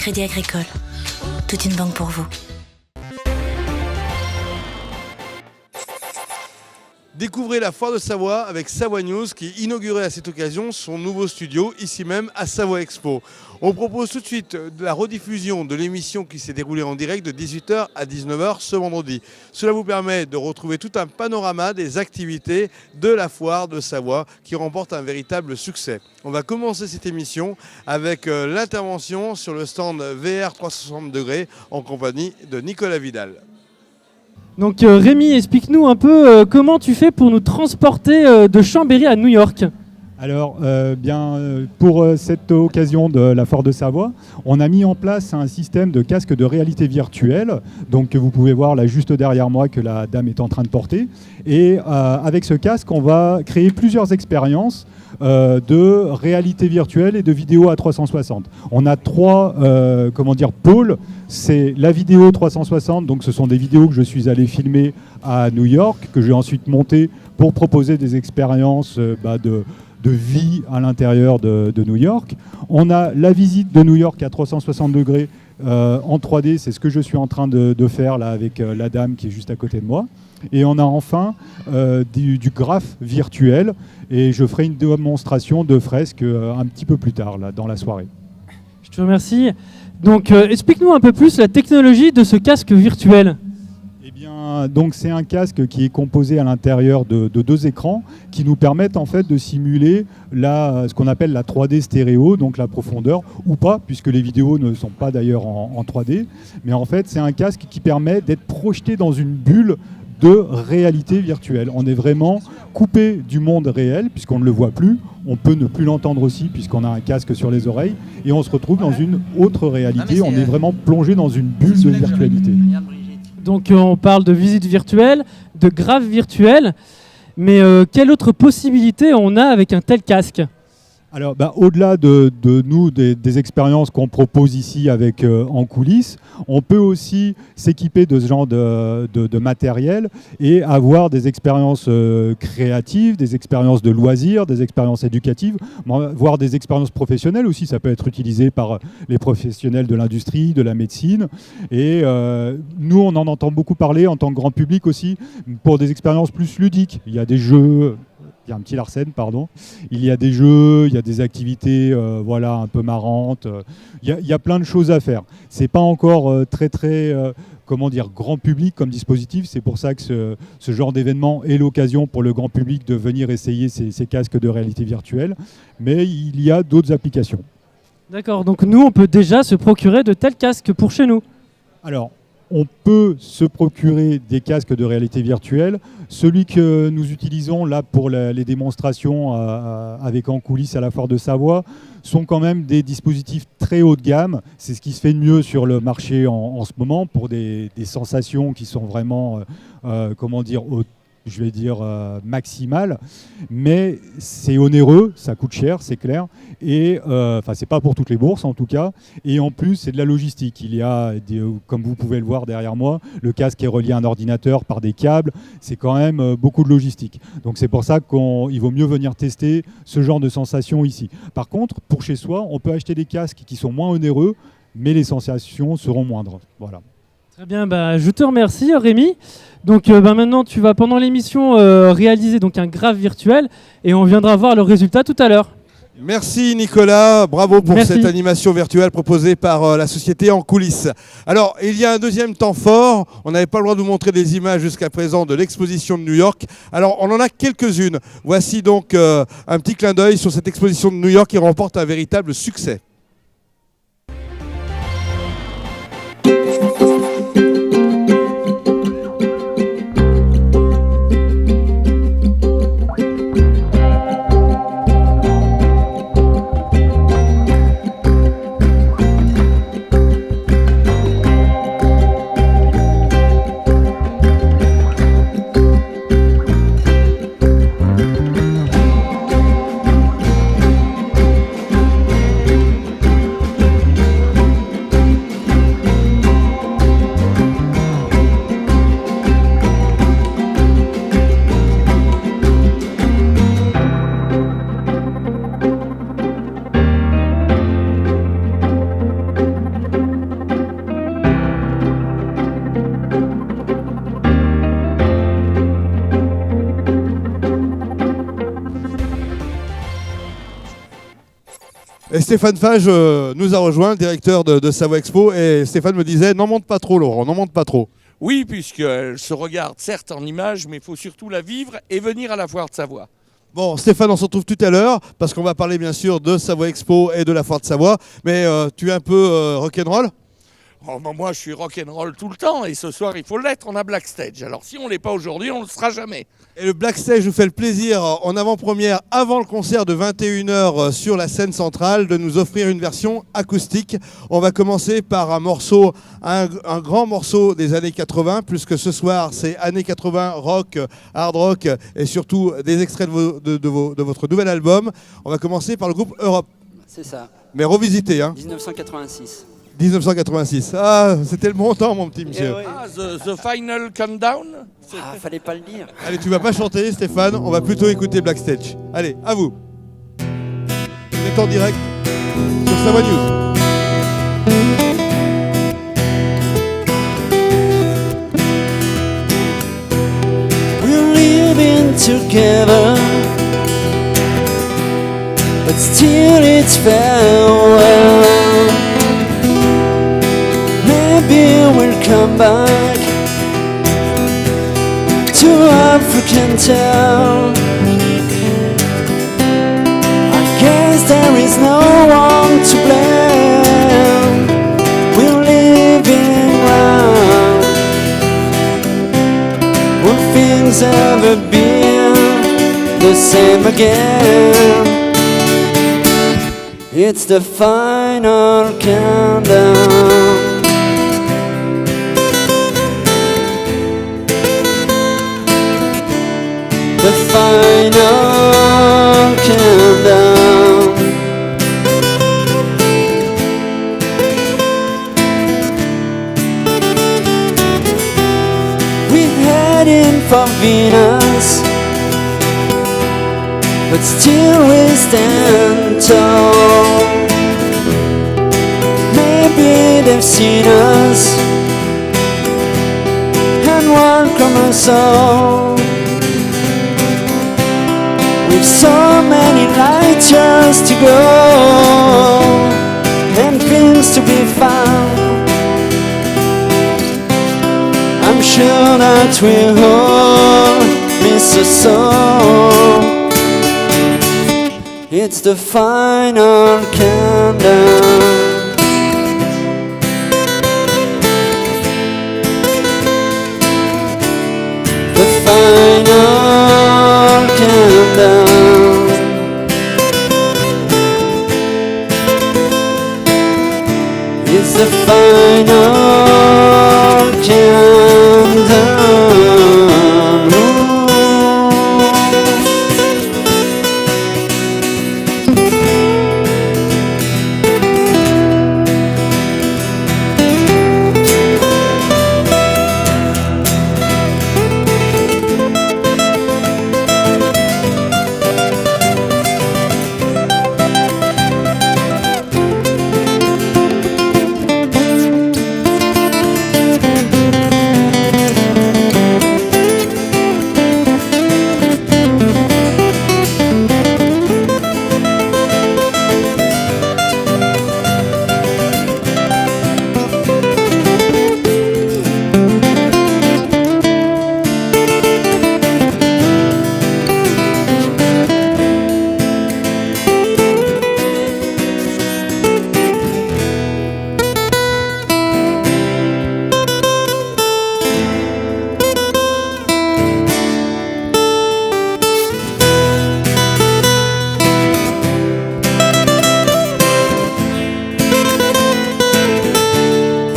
Crédit Agricole. Toute une banque pour vous. Découvrez la Foire de Savoie avec Savoie News qui inaugurait à cette occasion son nouveau studio, ici même à Savoie Expo. On propose tout de suite la rediffusion de l'émission qui s'est déroulée en direct de 18h à 19h ce vendredi. Cela vous permet de retrouver tout un panorama des activités de la Foire de Savoie qui remporte un véritable succès. On va commencer cette émission avec l'intervention sur le stand VR 360 degrés en compagnie de Nicolas Vidal. Donc Rémi, explique-nous un peu comment tu fais pour nous transporter de Chambéry à New York. Alors, pour cette occasion de la Foire de Savoie, on a mis en place un système de casque de réalité virtuelle, donc que vous pouvez voir là juste derrière moi que la dame est en train de porter. Et avec ce casque, on va créer plusieurs expériences de réalité virtuelle et de vidéo à 360. On a trois pôles. C'est la vidéo 360, donc ce sont des vidéos que je suis allé filmer à New York, que j'ai ensuite montées pour proposer des expériences de vie à l'intérieur de New York. On a la visite de New York à 360 degrés en 3D, c'est ce que je suis en train de faire là avec la dame qui est juste à côté de moi. Et on a enfin du graphe virtuel et je ferai une démonstration de fresques un petit peu plus tard là, dans la soirée. Je te remercie. Donc explique-nous un peu plus la technologie de ce casque virtuel. Eh bien, donc c'est un casque qui est composé à l'intérieur de deux écrans qui nous permettent en fait de simuler ce qu'on appelle la 3D stéréo, donc la profondeur, ou pas, puisque les vidéos ne sont pas d'ailleurs en 3D. Mais en fait, c'est un casque qui permet d'être projeté dans une bulle de réalité virtuelle. On est vraiment coupé du monde réel, puisqu'on ne le voit plus. On peut ne plus l'entendre aussi, puisqu'on a un casque sur les oreilles. Et on se retrouve dans une autre réalité. On est vraiment plongé dans une bulle de virtualité. Donc on parle de visite virtuelle, de graphe virtuel, mais quelle autre possibilité on a avec un tel casque ? Alors, au-delà de nous, des expériences qu'on propose ici avec en coulisses, on peut aussi s'équiper de ce genre de matériel et avoir des expériences créatives, des expériences de loisirs, des expériences éducatives, voire des expériences professionnelles aussi. Ça peut être utilisé par les professionnels de l'industrie, de la médecine. Et nous, on en entend beaucoup parler en tant que grand public aussi pour des expériences plus ludiques. Il y a des jeux... Il y a un petit Larsen, pardon. Il y a des jeux, il y a des activités un peu marrantes. Il y a plein de choses à faire. Ce n'est pas encore très grand public comme dispositif. C'est pour ça que ce genre d'événement est l'occasion pour le grand public de venir essayer ces casques de réalité virtuelle. Mais il y a d'autres applications. D'accord, donc nous, on peut déjà se procurer de tels casques pour chez nous. Alors, on peut se procurer des casques de réalité virtuelle. Celui que nous utilisons là pour les démonstrations avec en coulisses à la Foire de Savoie sont quand même des dispositifs très haut de gamme. C'est ce qui se fait de mieux sur le marché en ce moment pour des sensations qui sont vraiment, maximales. Mais c'est onéreux, ça coûte cher, c'est clair. Et c'est pas pour toutes les bourses en tout cas. Et en plus, c'est de la logistique. Il y a, comme vous pouvez le voir derrière moi, le casque est relié à un ordinateur par des câbles. C'est quand même beaucoup de logistique. Donc c'est pour ça qu'il vaut mieux venir tester ce genre de sensations ici. Par contre, pour chez soi, on peut acheter des casques qui sont moins onéreux, mais les sensations seront moindres. Voilà. Très bien, je te remercie Rémi. Donc maintenant tu vas pendant l'émission réaliser donc un graphe virtuel et on viendra voir le résultat tout à l'heure. Merci Nicolas, bravo pour cette animation virtuelle proposée par la société En Coulisses. Alors il y a un deuxième temps fort, on n'avait pas le droit de vous montrer des images jusqu'à présent de l'exposition de New York. Alors on en a quelques-unes. Voici donc un petit clin d'œil sur cette exposition de New York qui remporte un véritable succès. Stéphane Fage nous a rejoint, le directeur de Savoie Expo, et Stéphane me disait n'en monte pas trop, Laurent, n'en monte pas trop. Oui, puisqu'elle se regarde certes en image, mais il faut surtout la vivre et venir à la foire de Savoie. Bon, Stéphane, on se retrouve tout à l'heure, parce qu'on va parler bien sûr de Savoie Expo et de la foire de Savoie, mais tu es un peu rock'n'roll? Oh, ben moi, je suis rock'n'roll tout le temps, et ce soir, il faut l'être, on a Black Stage. Alors si on ne l'est pas aujourd'hui, on ne le sera jamais. Et le Black Stage nous fait le plaisir, en avant-première, avant le concert de 21h sur la scène centrale, de nous offrir une version acoustique. On va commencer par un morceau, un grand morceau des années 80, puisque ce soir, c'est années 80, rock, hard rock, et surtout des extraits de votre nouvel album. On va commencer par le groupe Europe. C'est ça, Mais revisité, hein. 1986. 1986. Ah, c'était le bon temps, mon petit monsieur. oui. Ah, the Final Countdown. Ah, fallait pas le dire. Allez, tu vas pas chanter, Stéphane, on va plutôt écouter Black Stage. Allez, à vous. Vous êtes en direct sur Savoie News. We're living together, but still it's farewell. Maybe we'll come back to African town. I guess there is no one to blame. We're living round. Will things ever be the same again? It's the final countdown. The final countdown. We're heading for Venus, but still we stand tall. Maybe they've seen us and welcome us all. With so many light years to go and things to be found, I'm sure that we'll all miss us so. It's the final countdown. The final countdown. It's the final countdown.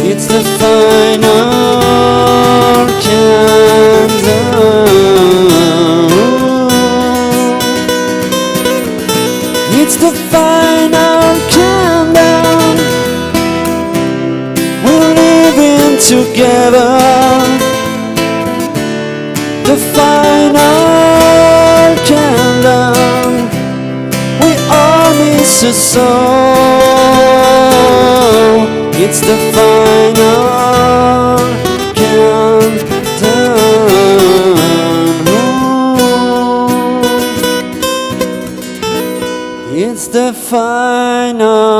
It's the final countdown. It's the final countdown. We're living together. The final countdown. We all miss a soul. It's the final countdown. It's the final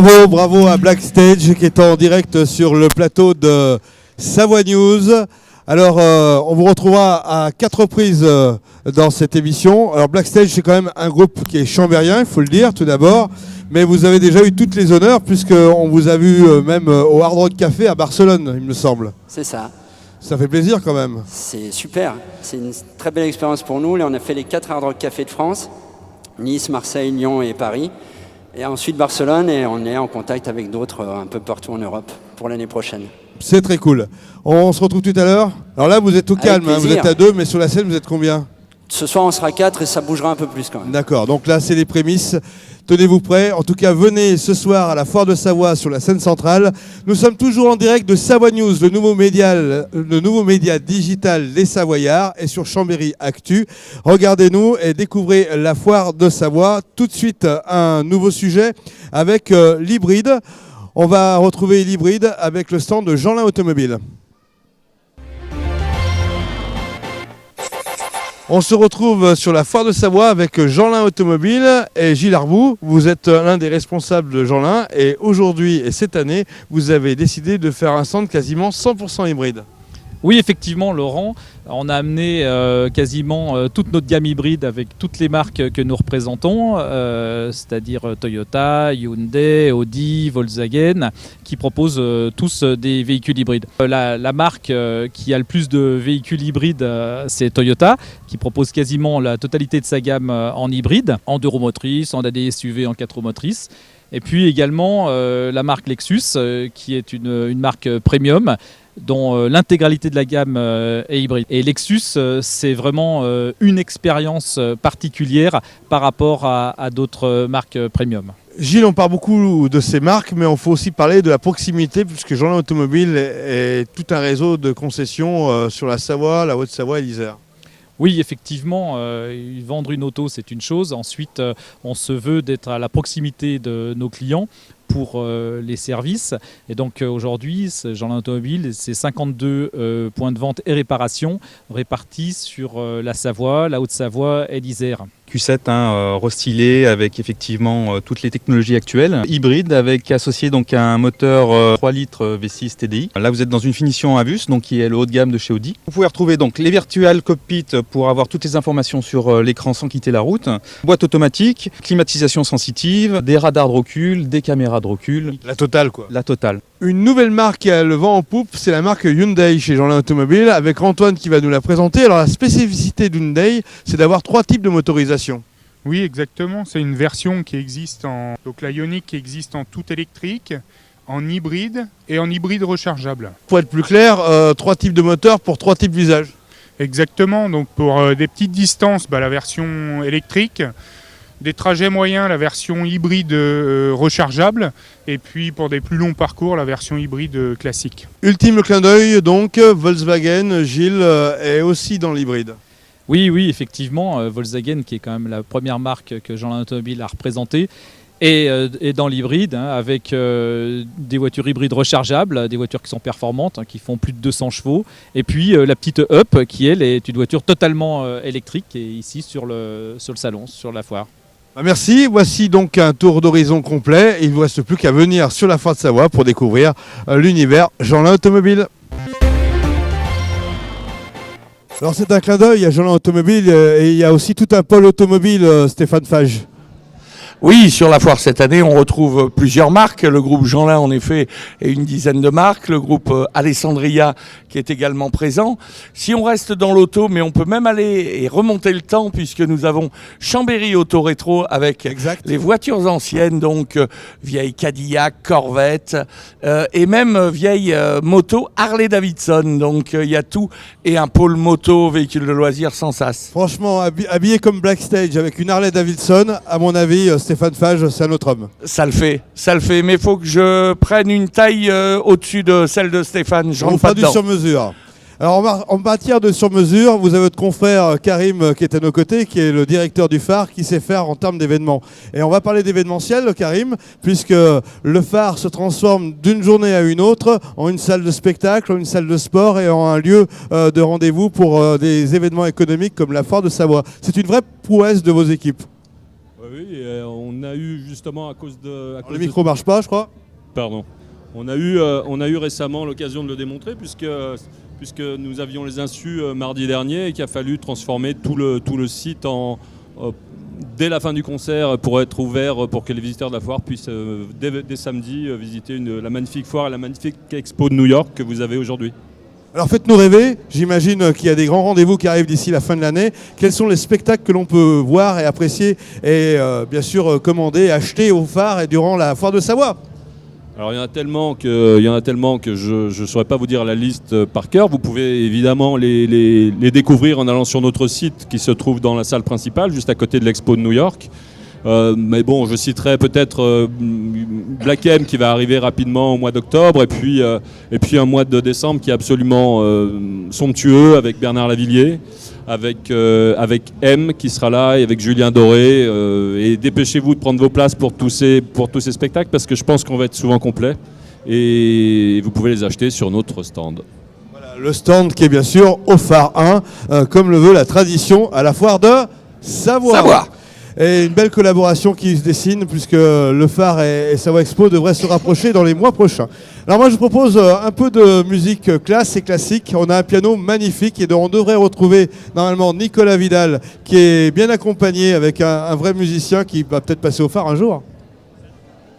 Bravo à Black Stage qui est en direct sur le plateau de Savoie News. Alors, on vous retrouvera à 4 reprises dans cette émission. Alors, Black Stage, c'est quand même un groupe qui est chambérien, il faut le dire tout d'abord. Mais vous avez déjà eu toutes les honneurs puisqu'on vous a vu même au Hard Rock Café à Barcelone, il me semble. C'est ça. Ça fait plaisir quand même. C'est super. C'est une très belle expérience pour nous. Là, on a fait les 4 Hard Rock Café de France. Nice, Marseille, Lyon et Paris. Et ensuite Barcelone, et on est en contact avec d'autres un peu partout en Europe pour l'année prochaine. C'est très cool. On se retrouve tout à l'heure. Alors là, vous êtes au calme, hein, vous êtes à 2, mais sur la scène, vous êtes combien? Ce soir, on sera 4 et ça bougera un peu plus quand même. D'accord, donc là, c'est les prémices. Tenez-vous prêts. En tout cas, venez ce soir à la Foire de Savoie sur la scène centrale. Nous sommes toujours en direct de Savoie News, le nouveau média digital des Savoyards, et sur Chambéry Actu. Regardez-nous et découvrez la Foire de Savoie. Tout de suite, un nouveau sujet avec l'hybride. On va retrouver l'hybride avec le stand de Jeanlin Automobile. On se retrouve sur la Foire de Savoie avec Jeanlin Automobile et Gilles Arbou. Vous êtes l'un des responsables de Jeanlin et aujourd'hui et cette année, vous avez décidé de faire un stand quasiment 100% hybride. Oui, effectivement, Laurent, on a amené quasiment toute notre gamme hybride avec toutes les marques que nous représentons, c'est-à-dire Toyota, Hyundai, Audi, Volkswagen, qui proposent tous des véhicules hybrides. La marque qui a le plus de véhicules hybrides, c'est Toyota, qui propose quasiment la totalité de sa gamme en hybride, en 2 roues motrices, en AD SUV, en 4 roues motrices. Et puis également la marque Lexus, qui est une marque premium, dont l'intégralité de la gamme est hybride. Et Lexus, c'est vraiment une expérience particulière par rapport à d'autres marques premium. Gilles, on parle beaucoup de ces marques, mais on faut aussi parler de la proximité, puisque Jeanlin Automobile est tout un réseau de concessions sur la Savoie, la Haute-Savoie et l'Isère. Oui, effectivement, vendre une auto, c'est une chose. Ensuite, on se veut d'être à la proximité de nos clients pour les services. Et donc aujourd'hui, Jeanlin Automobile, c'est 52 points de vente et réparation répartis sur la Savoie, la Haute-Savoie et l'Isère. Q7 restylé avec effectivement toutes les technologies actuelles, hybride avec associé donc un moteur 3 litres V6 TDI. Là vous êtes dans une finition Avus, donc qui est le haut de gamme de chez Audi. Vous pouvez retrouver donc les virtual cockpit pour avoir toutes les informations sur l'écran sans quitter la route, boîte automatique, climatisation sensitive, des radars de recul, des caméras de recul. La totale quoi. La totale. Une nouvelle marque qui a le vent en poupe, c'est la marque Hyundai chez Jeanlin Automobile, avec Antoine qui va nous la présenter. Alors la spécificité d'Hyundai, c'est d'avoir 3 types de motorisation. Oui, exactement. C'est une version qui existe donc la Ioniq qui existe en tout électrique, en hybride et en hybride rechargeable. Pour être plus clair, 3 types de moteurs pour 3 types d'usages. Exactement. Donc pour des petites distances, la version électrique. Des trajets moyens, la version hybride rechargeable, et puis pour des plus longs parcours, la version hybride classique. Ultime clin d'œil, donc Volkswagen, Gilles, est aussi dans l'hybride. Oui, effectivement, Volkswagen, qui est quand même la première marque que Jeanlin Automobile a représentée, est dans l'hybride, avec des voitures hybrides rechargeables, des voitures qui sont performantes, qui font plus de 200 chevaux, et puis la petite Up, qui elle est une voiture totalement électrique, qui est ici sur le salon, sur la foire. Merci, voici donc un tour d'horizon complet. Il ne vous reste plus qu'à venir sur la Foire de Savoie pour découvrir l'univers Jeanlin Automobile. Alors c'est un clin d'œil à Jeanlin Automobile et il y a aussi tout un pôle automobile, Stéphane Fage. Oui, sur la foire cette année, on retrouve plusieurs marques. Le groupe Jeanlin, en effet, est une dizaine de marques. Le groupe Alessandria, qui est également présent. Si on reste dans l'auto, mais on peut même aller et remonter le temps, puisque nous avons Chambéry Auto Rétro avec les voitures anciennes, donc vieilles Cadillac, Corvette, et même vieilles moto Harley-Davidson. Donc il y a tout, et un pôle moto, véhicule de loisirs sans sas. Franchement, habillé comme Black Stage avec une Harley-Davidson, à mon avis, Stéphane Fage, c'est un autre homme. Ça le fait, mais il faut que je prenne une taille au-dessus de celle de Stéphane. Je rentre pas du dedans. sur-mesure. Alors en matière de sur-mesure, vous avez votre confrère Karim qui est à nos côtés, qui est le directeur du phare, qui sait faire en termes d'événements. Et on va parler d'événementiel, Karim, puisque le phare se transforme d'une journée à une autre en une salle de spectacle, en une salle de sport et en un lieu de rendez-vous pour des événements économiques comme la Foire de Savoie. C'est une vraie prouesse de vos équipes. Oui, et on a eu justement à cause de... Le micro marche pas, je crois. Pardon. On a eu récemment l'occasion de le démontrer puisque nous avions les insus mardi dernier et qu'il a fallu transformer tout le site dès la fin du concert pour être ouvert pour que les visiteurs de la foire puissent dès samedi visiter la magnifique foire et la magnifique expo de New York que vous avez aujourd'hui. Alors faites-nous rêver, j'imagine qu'il y a des grands rendez-vous qui arrivent d'ici la fin de l'année. Quels sont les spectacles que l'on peut voir et apprécier et bien sûr commander, acheter au phare et durant la foire de Savoie? Alors il y en a tellement que je ne saurais pas vous dire la liste par cœur. Vous pouvez évidemment les découvrir en allant sur notre site qui se trouve dans la salle principale, juste à côté de l'expo de New York. Mais bon, je citerai peut-être Black M qui va arriver rapidement au mois d'octobre et puis un mois de décembre qui est absolument somptueux avec Bernard Lavillier, avec M qui sera là et avec Julien Doré. Et dépêchez-vous de prendre vos places pour tous ces spectacles parce que je pense qu'on va être souvent complet et vous pouvez les acheter sur notre stand. Voilà, le stand qui est bien sûr au phare 1, comme le veut la tradition à la foire de Savoie. Et une belle collaboration qui se dessine puisque le phare et Savoie Expo devraient se rapprocher dans les mois prochains. Alors moi je vous propose un peu de musique classe et classique. On a un piano magnifique et on devrait retrouver normalement Nicolas Vidal qui est bien accompagné avec un vrai musicien qui va peut-être passer au phare un jour.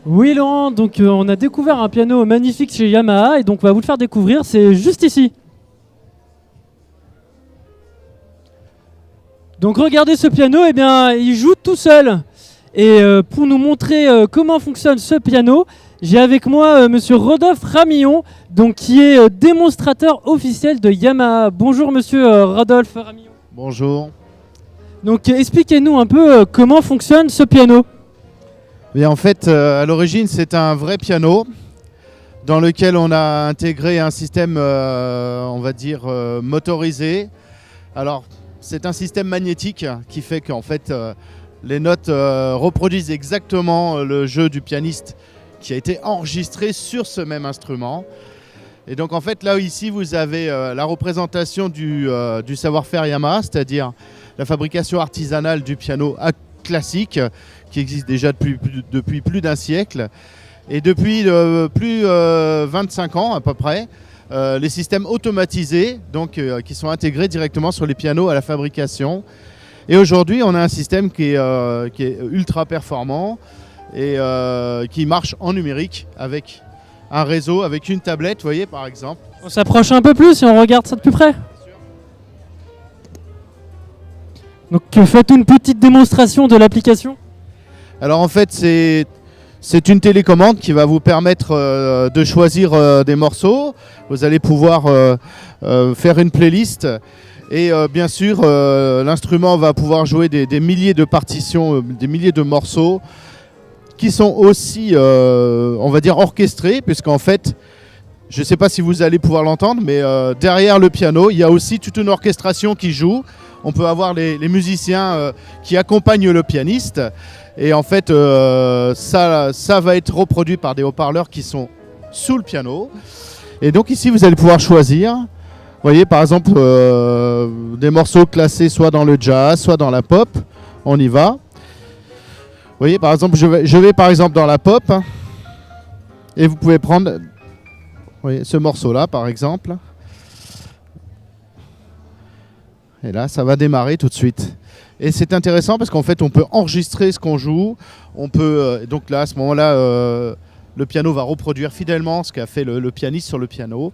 Oui Laurent, donc on a découvert un piano magnifique chez Yamaha et donc on va vous le faire découvrir, c'est juste ici. Donc regardez ce piano, eh bien, il joue tout seul. Et pour nous montrer comment fonctionne ce piano, j'ai avec moi monsieur Rodolphe Ramillon, donc, qui est démonstrateur officiel de Yamaha. Bonjour monsieur Rodolphe Ramillon. Bonjour. Donc expliquez-nous un peu comment fonctionne ce piano. Et en fait, à l'origine, c'est un vrai piano dans lequel on a intégré un système, on va dire, motorisé. Alors, c'est un système magnétique qui fait qu'en fait les notes reproduisent exactement le jeu du pianiste qui a été enregistré sur ce même instrument. Et donc en fait là ici vous avez la représentation du savoir-faire Yamaha, c'est-à-dire la fabrication artisanale du piano classique qui existe déjà depuis plus d'un siècle. Et depuis plus 25 ans à peu près, les systèmes automatisés donc, qui sont intégrés directement sur les pianos à la fabrication. Et aujourd'hui, on a un système qui est ultra performant et qui marche en numérique avec un réseau, avec une tablette, vous voyez par exemple. On s'approche un peu plus et on regarde ça de plus près. Donc faites une petite démonstration de l'application. Alors en fait, c'est une télécommande qui va vous permettre de choisir des morceaux. Vous allez pouvoir faire une playlist et bien sûr l'instrument va pouvoir jouer des milliers de partitions, des milliers de morceaux qui sont aussi, on va dire, orchestrés puisqu'en fait, je ne sais pas si vous allez pouvoir l'entendre, mais derrière le piano, il y a aussi toute une orchestration qui joue. On peut avoir les musiciens qui accompagnent le pianiste. Et en fait, ça va être reproduit par des haut-parleurs qui sont sous le piano. Et donc ici, vous allez pouvoir choisir. Vous voyez, par exemple, des morceaux classés soit dans le jazz, soit dans la pop. On y va. Vous voyez, par exemple, je vais par exemple dans la pop. Et vous pouvez prendre ce morceau-là, par exemple. Et là, ça va démarrer tout de suite. Et c'est intéressant parce qu'en fait, on peut enregistrer ce qu'on joue. On peut, donc là, à ce moment-là, le piano va reproduire fidèlement ce qu'a fait le pianiste sur le piano.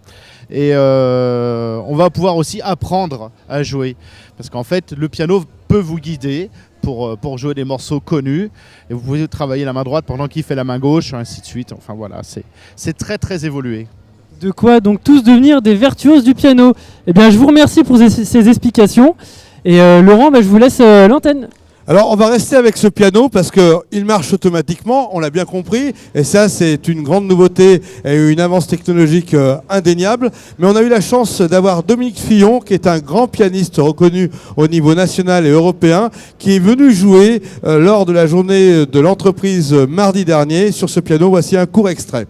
Et on va pouvoir aussi apprendre à jouer. Parce qu'en fait, le piano peut vous guider pour jouer des morceaux connus. Et vous pouvez travailler la main droite pendant qu'il fait la main gauche, ainsi de suite. Enfin voilà, c'est très très évolué. De quoi donc tous devenir des virtuoses du piano. Eh bien, je vous remercie pour ces explications. Et Laurent, je vous laisse l'antenne. Alors on va rester avec ce piano parce qu'il marche automatiquement, on l'a bien compris, et ça c'est une grande nouveauté et une avance technologique indéniable. Mais on a eu la chance d'avoir Dominique Fillon, qui est un grand pianiste reconnu au niveau national et européen, qui est venu jouer lors de la journée de l'entreprise mardi dernier sur ce piano. Voici un court extrait.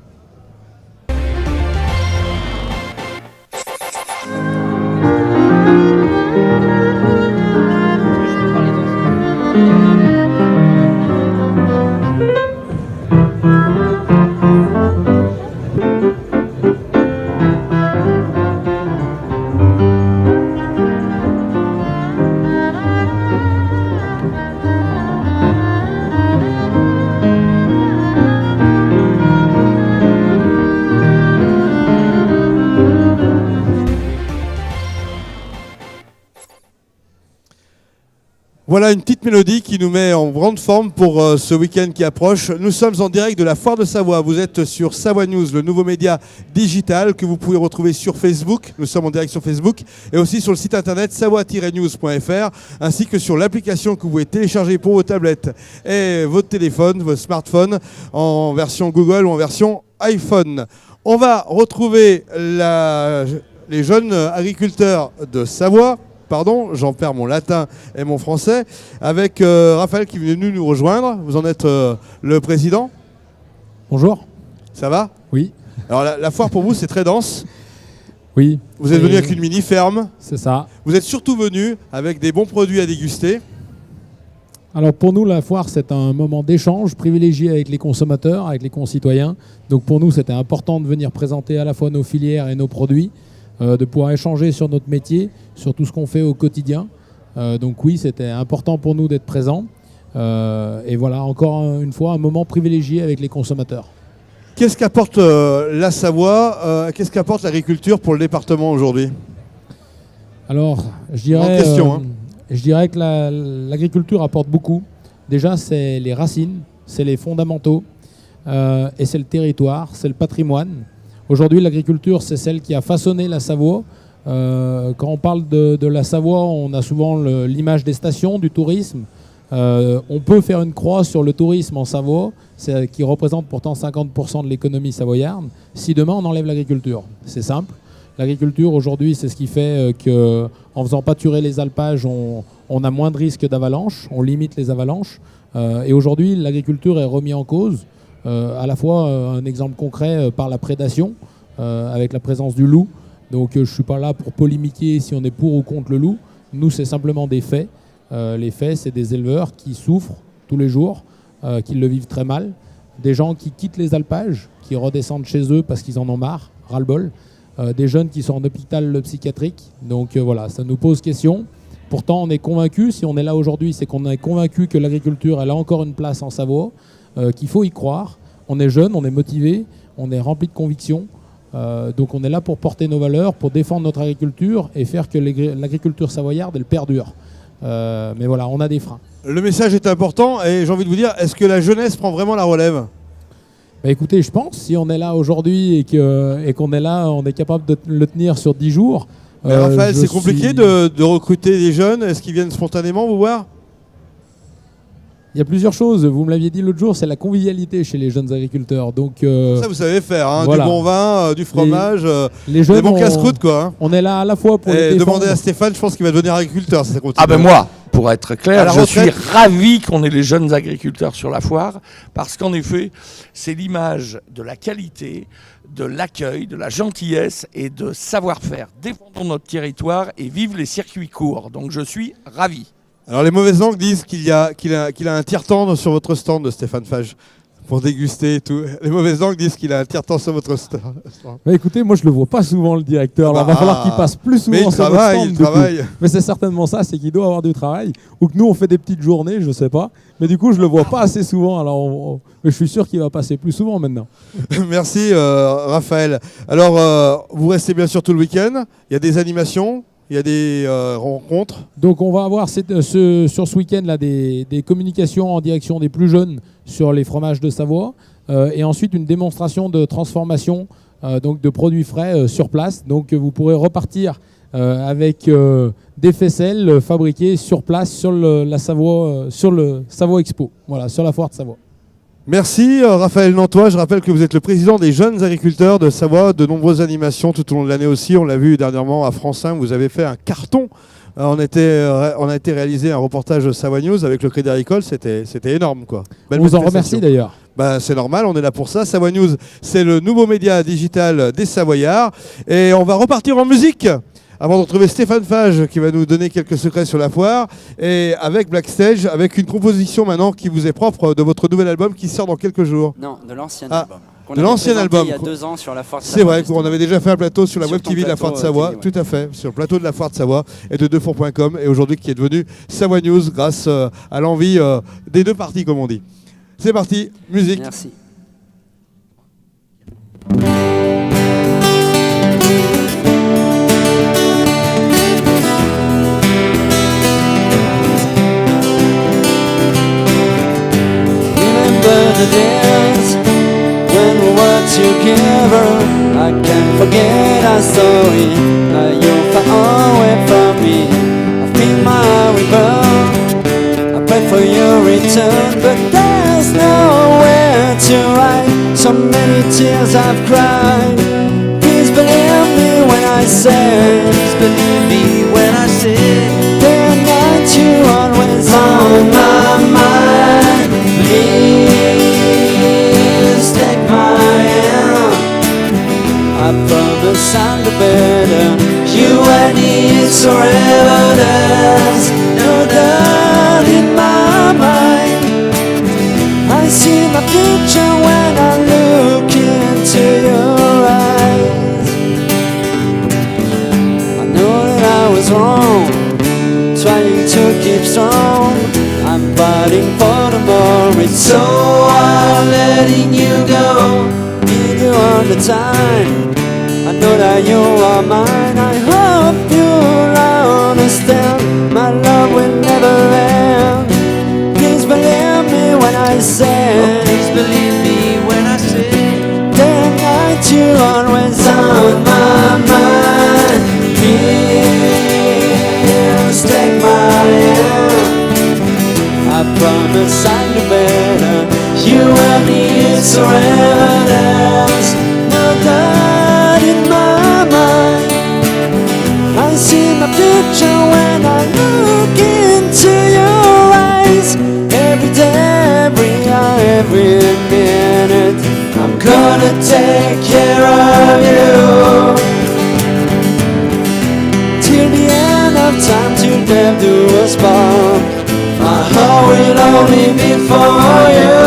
Voilà une petite mélodie qui nous met en grande forme pour ce week-end qui approche. Nous sommes en direct de la Foire de Savoie. Vous êtes sur Savoie News, le nouveau média digital que vous pouvez retrouver sur Facebook. Nous sommes en direct sur Facebook et aussi sur le site internet savoie-news.fr ainsi que sur l'application que vous pouvez télécharger pour vos tablettes et votre téléphone, votre smartphone en version Google ou en version iPhone. On va retrouver les jeunes agriculteurs de Savoie. Pardon, j'en perds mon latin et mon français, avec Raphaël qui est venu nous rejoindre. Vous en êtes le président. Bonjour. Ça va? Oui. Alors la foire pour vous c'est très dense. Oui. Vous êtes venu avec une mini-ferme. C'est ça. Vous êtes surtout venu avec des bons produits à déguster. Alors pour nous, la foire, c'est un moment d'échange privilégié avec les consommateurs, avec les concitoyens. Donc pour nous, c'était important de venir présenter à la fois nos filières et nos produits, de pouvoir échanger sur notre métier, sur tout ce qu'on fait au quotidien. Donc oui, c'était important pour nous d'être présents. Et voilà, encore une fois, un moment privilégié avec les consommateurs. Qu'est-ce qu'apporte la Savoie, qu'est-ce qu'apporte l'agriculture pour le département aujourd'hui? Alors, je dirais que l'agriculture apporte beaucoup. Déjà, c'est les racines, c'est les fondamentaux, et c'est le territoire, c'est le patrimoine. Aujourd'hui, l'agriculture, c'est celle qui a façonné la Savoie. Quand on parle de la Savoie, on a souvent l'image des stations, du tourisme. On peut faire une croix sur le tourisme en Savoie, qui représente pourtant 50% de l'économie savoyarde, si demain on enlève l'agriculture. C'est simple. L'agriculture, aujourd'hui, c'est ce qui fait qu'en faisant pâturer les alpages, on a moins de risques d'avalanche, on limite les avalanches. Et aujourd'hui, l'agriculture est remise en cause. À la fois un exemple concret par la prédation, avec la présence du loup. Donc je ne suis pas là pour polémiquer si on est pour ou contre le loup. Nous, c'est simplement des faits. Les faits, c'est des éleveurs qui souffrent tous les jours, qui le vivent très mal. Des gens qui quittent les alpages, qui redescendent chez eux parce qu'ils en ont marre, ras-le-bol. Des jeunes qui sont en hôpital psychiatrique. Donc voilà, ça nous pose question. Pourtant, on est convaincus, si on est là aujourd'hui, c'est qu'on est convaincus que l'agriculture, elle a encore une place en Savoie. Qu'il faut y croire. On est jeune, on est motivé, on est rempli de convictions. Donc on est là pour porter nos valeurs, pour défendre notre agriculture et faire que l'agriculture savoyarde, elle perdure. Mais voilà, on a des freins. Le message est important et j'ai envie de vous dire, est-ce que la jeunesse prend vraiment la relève? Bah écoutez, je pense, si on est là aujourd'hui et qu'on est là, on est capable de le tenir sur 10 jours. Raphaël, c'est compliqué de recruter des jeunes. Est-ce qu'ils viennent spontanément vous voir? Il y a plusieurs choses. Vous me l'aviez dit l'autre jour, c'est la convivialité chez les jeunes agriculteurs. Donc, ça, vous savez faire, hein, voilà. Du bon vin, du fromage, les jeunes, des bons casse-croûtes, quoi. Hein. On est là à la fois pour les défendre. Demandez à Stéphane, je pense qu'il va devenir agriculteur si ça continue. Ah ben moi, pour être clair, je suis retraite. ravi qu'on ait les jeunes agriculteurs sur la foire, parce qu'en effet, c'est l'image de la qualité, de l'accueil, de la gentillesse et de savoir-faire. Défendons notre territoire et vive les circuits courts. Donc je suis ravi. Alors les mauvaises langues disent qu'il a un tire-tendre sur votre stand, Stéphane Fage, pour déguster et tout. Les mauvaises langues disent qu'il a un tire-tendre sur votre stand. Bah écoutez, moi je le vois pas souvent le directeur. Alors, il va falloir qu'il passe plus souvent mais sur il votre travaille, stand. il travaille. Mais c'est certainement ça, c'est qu'il doit avoir du travail. Ou que nous on fait des petites journées, je sais pas. Mais du coup je le vois pas assez souvent. Alors mais je suis sûr qu'il va passer plus souvent maintenant. Merci Raphaël. Alors vous restez bien sûr tout le week-end. Il y a des animations. Il y a des rencontres. Donc on va avoir sur ce week-end-là des communications en direction des plus jeunes sur les fromages de Savoie et ensuite une démonstration de transformation donc de produits frais sur place. Donc vous pourrez repartir avec des faisselles fabriquées sur place sur le Savoie Expo, voilà, sur la foire de Savoie. Merci Raphaël Nantois, je rappelle que vous êtes le président des jeunes agriculteurs de Savoie, de nombreuses animations tout au long de l'année aussi, on l'a vu dernièrement à France 5, vous avez fait un carton, on a été réalisé un reportage Savoie News avec le Crédit Agricole, c'était énorme quoi. On vous en remercie d'ailleurs. Ben, c'est normal, on est là pour ça, Savoie News c'est le nouveau média digital des Savoyards et on va repartir en musique. Avant de retrouver Stéphane Fage qui va nous donner quelques secrets sur la foire et avec Blackstage, avec une composition maintenant qui vous est propre de votre nouvel album qui sort dans quelques jours. Non, de l'ancien album. De l'ancien album. Il y a 2 ans sur la foire de Savoie. C'est vrai qu'on avait déjà fait un plateau sur la Sur web ton TV de la foire de plateau, Savoie, TV, ouais. tout à fait, sur le plateau de la foire de Savoie et de Deuxfour.com et aujourd'hui qui est devenu Savoie News grâce à l'envie des deux parties comme on dit. C'est parti, musique. Merci. the days when we were together. I can't forget our story. You're far away from me. I feel my rebirth. I pray for your return, but there's nowhere to hide. So many tears I've cried. Please believe me when I say, please believe me when I say, day and night you're always on my mind. Please take my hand. I promise I'll do better. You and me forever. There's no doubt in my mind. I see my future when I look into your eyes. I know that I was wrong, trying to keep strong. I'm fighting for tomorrow. It's so hard letting you go. Need you all the time. I know that you are mine. I hope you'll understand. My love will never end. Please believe me when I say, oh, please believe me when I say, day and night you're always on my mind. Please take my hand. I promise I'll do better. You and me it's forever. There's no doubt in my mind. I see my future when I look into your eyes. Every day, every hour, every minute, I'm gonna take care of you. Till the end of time, till death do us part. My heart will only be for you.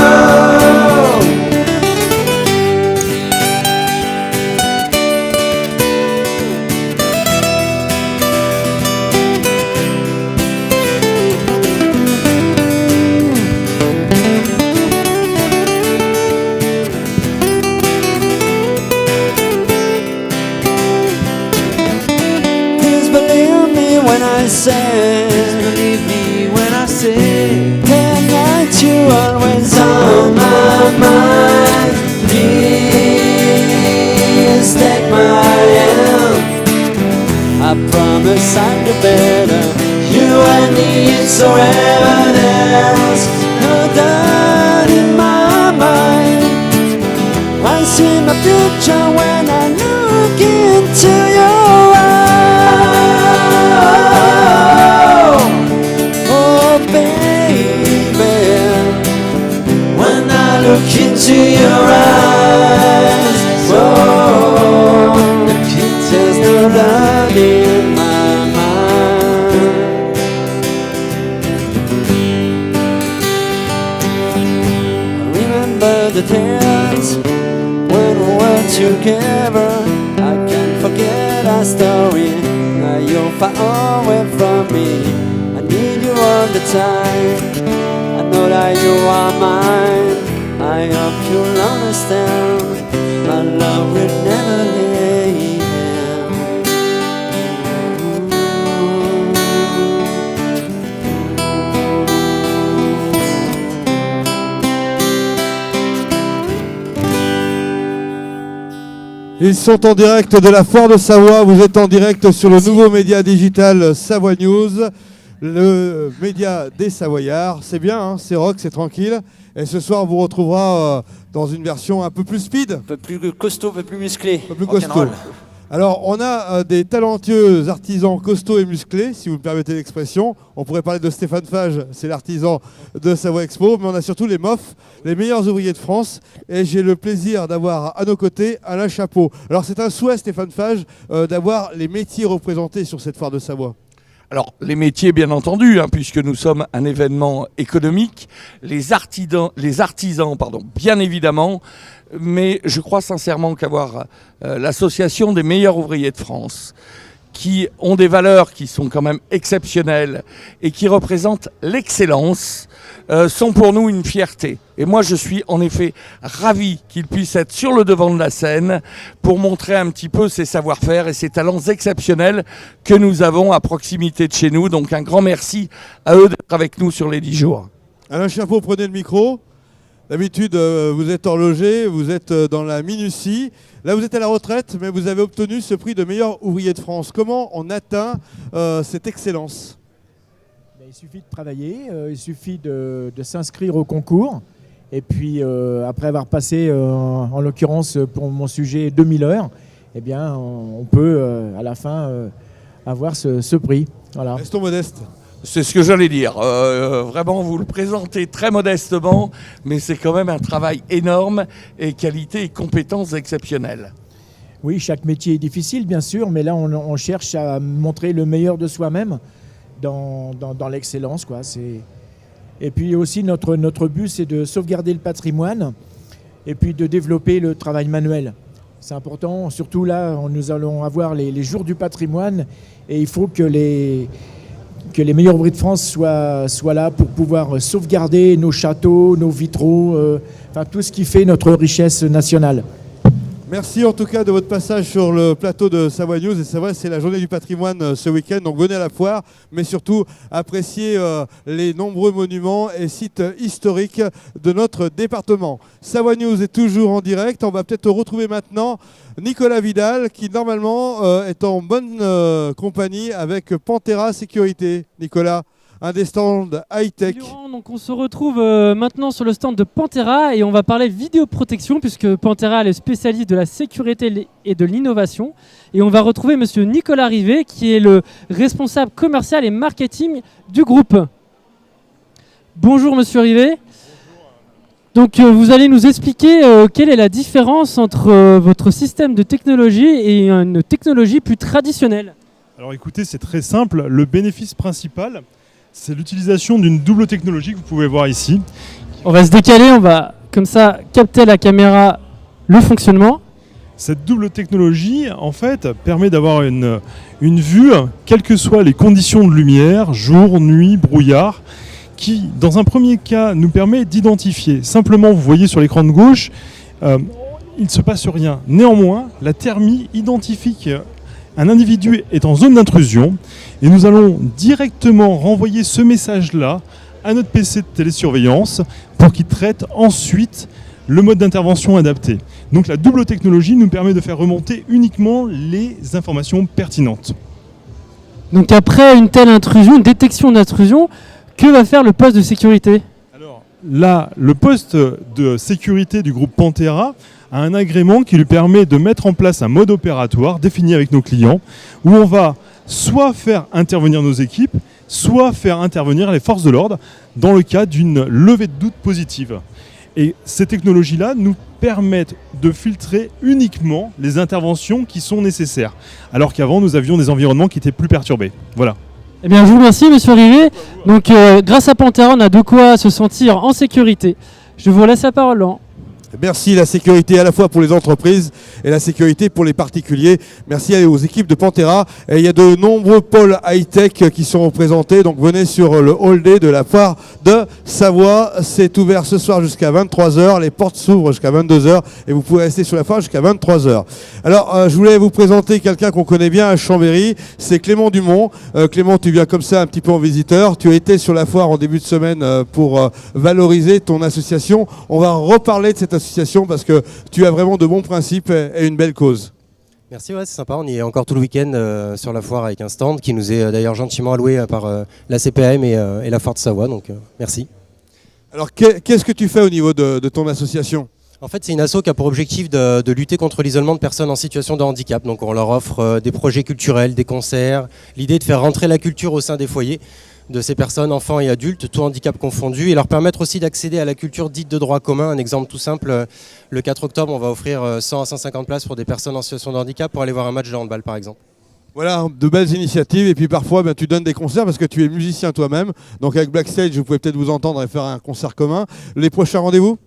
Please believe me when I say, please believe me when I say, day and night you're always on my mind. Please take my hand. I promise I'll do better. You and me it's forever. There's no doubt in my mind. I see my future when I look into your eyes. Oh baby, when I look into your eyes, oh, there's no doubt in my mind. I remember the days when we were together. I can't forget our story. Now you're far away from me. I need you all the time. I know that you are mine. I hope you'll understand. My love will never leave. Ils sont en direct de la Foire de Savoie. Vous êtes en direct sur le nouveau média digital Savoie News, le média des Savoyards. C'est bien, hein, c'est rock, c'est tranquille. Et ce soir, on vous retrouvera dans une version un peu plus speed. Un peu plus costaud, un peu plus musclé. Un peu plus costaud. Alors, on a des talentueux artisans costauds et musclés, si vous me permettez l'expression. On pourrait parler de Stéphane Fage, c'est l'artisan de Savoie Expo, mais on a surtout les MOF, les meilleurs ouvriers de France. Et j'ai le plaisir d'avoir à nos côtés Alain Chapeau. Alors, c'est un souhait, Stéphane Fage, d'avoir les métiers représentés sur cette foire de Savoie. Alors, les métiers, bien entendu, hein, puisque nous sommes un événement économique. Les artisans, bien évidemment. Mais je crois sincèrement qu'avoir l'association des meilleurs ouvriers de France, qui ont des valeurs qui sont quand même exceptionnelles et qui représentent l'excellence, sont pour nous une fierté. Et moi, je suis en effet ravi qu'ils puissent être sur le devant de la scène pour montrer un petit peu ces savoir-faire et ces talents exceptionnels que nous avons à proximité de chez nous. Donc un grand merci à eux d'être avec nous sur les 10 jours. Alain Chapeau, prenez le micro. D'habitude, vous êtes horloger, vous êtes dans la minutie. Là, vous êtes à la retraite, mais vous avez obtenu ce prix de meilleur ouvrier de France. Comment on atteint cette excellence ? Il suffit de travailler, il suffit de s'inscrire au concours. Et puis, après avoir passé, en l'occurrence, pour mon sujet, 2000 heures, eh bien, on peut, à la fin, avoir ce prix. Voilà. Restons modestes. C'est ce que j'allais dire. Vraiment, vous le présentez très modestement, mais c'est quand même un travail énorme et qualité et compétences exceptionnelles. Oui, chaque métier est difficile, bien sûr, mais là, on cherche à montrer le meilleur de soi-même dans l'excellence, quoi. Et puis aussi, notre but, c'est de sauvegarder le patrimoine et puis de développer le travail manuel. C'est important, surtout là, nous allons avoir les jours du patrimoine et il faut que les meilleurs ouvriers de France soient là pour pouvoir sauvegarder nos châteaux, nos vitraux, enfin tout ce qui fait notre richesse nationale. Merci en tout cas de votre passage sur le plateau de Savoie News. Et c'est vrai, c'est la journée du patrimoine ce week-end, donc venez à la foire, mais surtout appréciez les nombreux monuments et sites historiques de notre département. Savoie News est toujours en direct. On va peut-être retrouver maintenant Nicolas Vidal qui normalement est en bonne compagnie avec Pantera Sécurité. Nicolas, un des stands high-tech. Donc on se retrouve maintenant sur le stand de Pantera et on va parler vidéoprotection puisque Pantera est le spécialiste de la sécurité et de l'innovation. Et on va retrouver monsieur Nicolas Rivet qui est le responsable commercial et marketing du groupe. Bonjour monsieur Rivet. Donc vous allez nous expliquer quelle est la différence entre votre système de technologie et une technologie plus traditionnelle. Alors écoutez, c'est très simple. Le bénéfice principal, c'est l'utilisation d'une double technologie que vous pouvez voir ici. On va se décaler, on va comme ça capter à la caméra le fonctionnement. Cette double technologie, en fait, permet d'avoir une vue, quelles que soient les conditions de lumière, jour, nuit, brouillard, qui, dans un premier cas, nous permet d'identifier. Simplement, vous voyez sur l'écran de gauche, il ne se passe rien. Néanmoins, la thermie identifie qu'un individu est en zone d'intrusion et nous allons directement renvoyer ce message-là à notre PC de télésurveillance pour qu'il traite ensuite le mode d'intervention adapté. Donc la double technologie nous permet de faire remonter uniquement les informations pertinentes. Donc après une telle intrusion, une détection d'intrusion, que va faire le poste de sécurité ? Alors là, le poste de sécurité du groupe Pantera a un agrément qui lui permet de mettre en place un mode opératoire défini avec nos clients où on va soit faire intervenir nos équipes, soit faire intervenir les forces de l'ordre dans le cas d'une levée de doute positive. Et ces technologies-là nous permettent de filtrer uniquement les interventions qui sont nécessaires, alors qu'avant nous avions des environnements qui étaient plus perturbés. Voilà. Eh bien, je vous remercie, monsieur Rivet. Donc, grâce à Pantera, on a de quoi se sentir en sécurité. Je vous laisse la parole, Laurent. Merci, la sécurité à la fois pour les entreprises et la sécurité pour les particuliers. Merci aux équipes de Pantera. Et il y a de nombreux pôles high-tech qui sont représentés. Donc venez sur le hall day de la foire de Savoie. C'est ouvert ce soir jusqu'à 23h. Les portes s'ouvrent jusqu'à 22h et vous pouvez rester sur la foire jusqu'à 23h. Alors je voulais vous présenter quelqu'un qu'on connaît bien à Chambéry. C'est Clément Dumont. Clément, tu viens comme ça un petit peu en visiteur. Tu as été sur la foire en début de semaine pour valoriser ton association. On va reparler de cette association parce que tu as vraiment de bons principes et une belle cause. Merci, ouais, c'est sympa. On y est encore tout le week-end sur la foire avec un stand qui nous est d'ailleurs gentiment alloué par la CPAM et la Foire de Savoie. Donc merci. Alors qu'est-ce que tu fais au niveau de ton association ? En fait, c'est une asso qui a pour objectif de lutter contre l'isolement de personnes en situation de handicap. Donc on leur offre des projets culturels, des concerts, l'idée de faire rentrer la culture au sein des foyers de ces personnes, enfants et adultes, tout handicap confondu, et leur permettre aussi d'accéder à la culture dite de droit commun. Un exemple tout simple, le 4 octobre, on va offrir 100 à 150 places pour des personnes en situation de handicap pour aller voir un match de handball par exemple. Voilà, de belles initiatives. Et puis parfois, tu donnes des concerts parce que tu es musicien toi-même. Donc avec Blackstage, vous pouvez peut-être vous entendre et faire un concert commun. Les prochains rendez-vous ?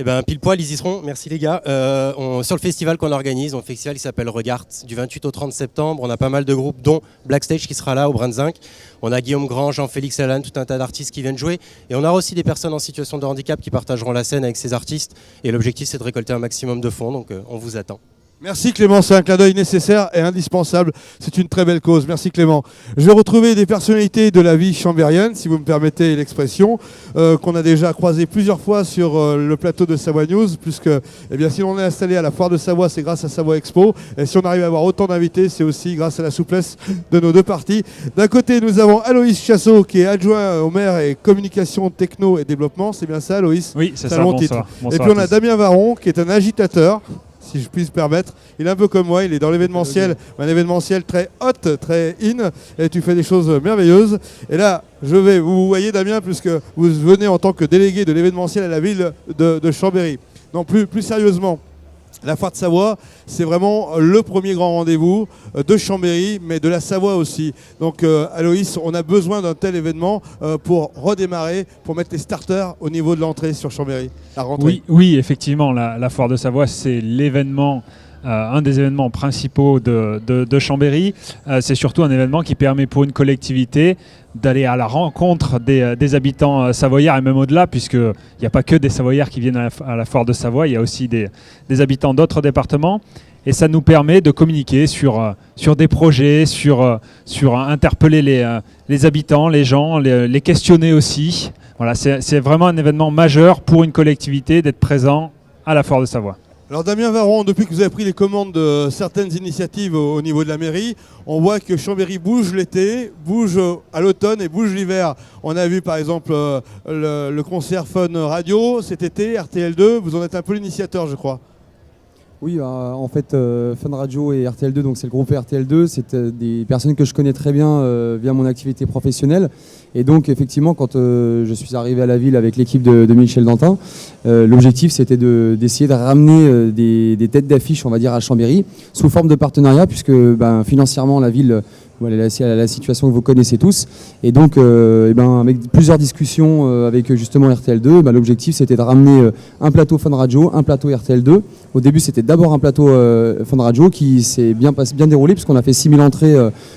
Eh bien, pile poil, ils y seront. Merci les gars. Sur le festival qu'on organise, un festival qui s'appelle Regard, du 28 au 30 septembre. On a pas mal de groupes, dont Blackstage qui sera là au Brunswick. On a Guillaume Grand, Jean-Félix Allan, tout un tas d'artistes qui viennent jouer. Et on a aussi des personnes en situation de handicap qui partageront la scène avec ces artistes. Et l'objectif, c'est de récolter un maximum de fonds. Donc, on vous attend. Merci Clément, c'est un clin d'œil nécessaire et indispensable. C'est une très belle cause. Merci Clément. Je vais retrouver des personnalités de la vie chambérienne, si vous me permettez l'expression, qu'on a déjà croisé plusieurs fois sur le plateau de Savoie News, puisque si l'on est installé à la foire de Savoie, c'est grâce à Savoie Expo. Et si on arrive à avoir autant d'invités, c'est aussi grâce à la souplesse de nos deux parties. D'un côté, nous avons Aloïs Chassot, qui est adjoint au maire et communication, techno et développement. C'est bien ça, Aloïs? Oui, c'est ça. Un long Bonsoir. titre. Bonsoir Et puis on à a tous. Damien Varron, qui est un agitateur, si je puis me permettre. Il est un peu comme moi, il est dans l'événementiel, un événementiel très hot, très in, et tu fais des choses merveilleuses. Et là, vous voyez Damien, puisque vous venez en tant que délégué de l'événementiel à la ville de Chambéry. Non, plus sérieusement, la foire de Savoie, c'est vraiment le premier grand rendez-vous de Chambéry, mais de la Savoie aussi. Donc Aloïs, on a besoin d'un tel événement pour redémarrer, pour mettre les starters au niveau de l'entrée sur Chambéry, la rentrée. Oui, effectivement, la foire de Savoie, c'est l'événement, un des événements principaux de Chambéry. C'est surtout un événement qui permet pour une collectivité d'aller à la rencontre des habitants savoyards et même au-delà, puisqu'il n'y a pas que des Savoyards qui viennent à la foire de Savoie, il y a aussi des habitants d'autres départements. Et ça nous permet de communiquer sur des projets, sur interpeller les habitants, les gens, les questionner aussi. Voilà, c'est vraiment un événement majeur pour une collectivité d'être présent à la foire de Savoie. Alors Damien Varron, depuis que vous avez pris les commandes de certaines initiatives au niveau de la mairie, on voit que Chambéry bouge l'été, bouge à l'automne et bouge l'hiver. On a vu par exemple le concert Fun Radio cet été, RTL2, vous en êtes un peu l'initiateur je crois. Oui, en fait, Fun Radio et RTL2, donc c'est le groupe RTL2, c'est des personnes que je connais très bien via mon activité professionnelle. Et donc, effectivement, quand je suis arrivé à la ville avec l'équipe de Michel Dantin, l'objectif c'était d'essayer de ramener des têtes d'affiche, on va dire, à Chambéry, sous forme de partenariat, puisque financièrement, la ville, elle a la situation que vous connaissez tous. Et donc, avec plusieurs discussions avec justement RTL2, l'objectif c'était de ramener un plateau Fun Radio, un plateau RTL2. Au début, c'était d'abord un plateau Fun Radio qui s'est bien déroulé, puisqu'on a fait 6000 entrées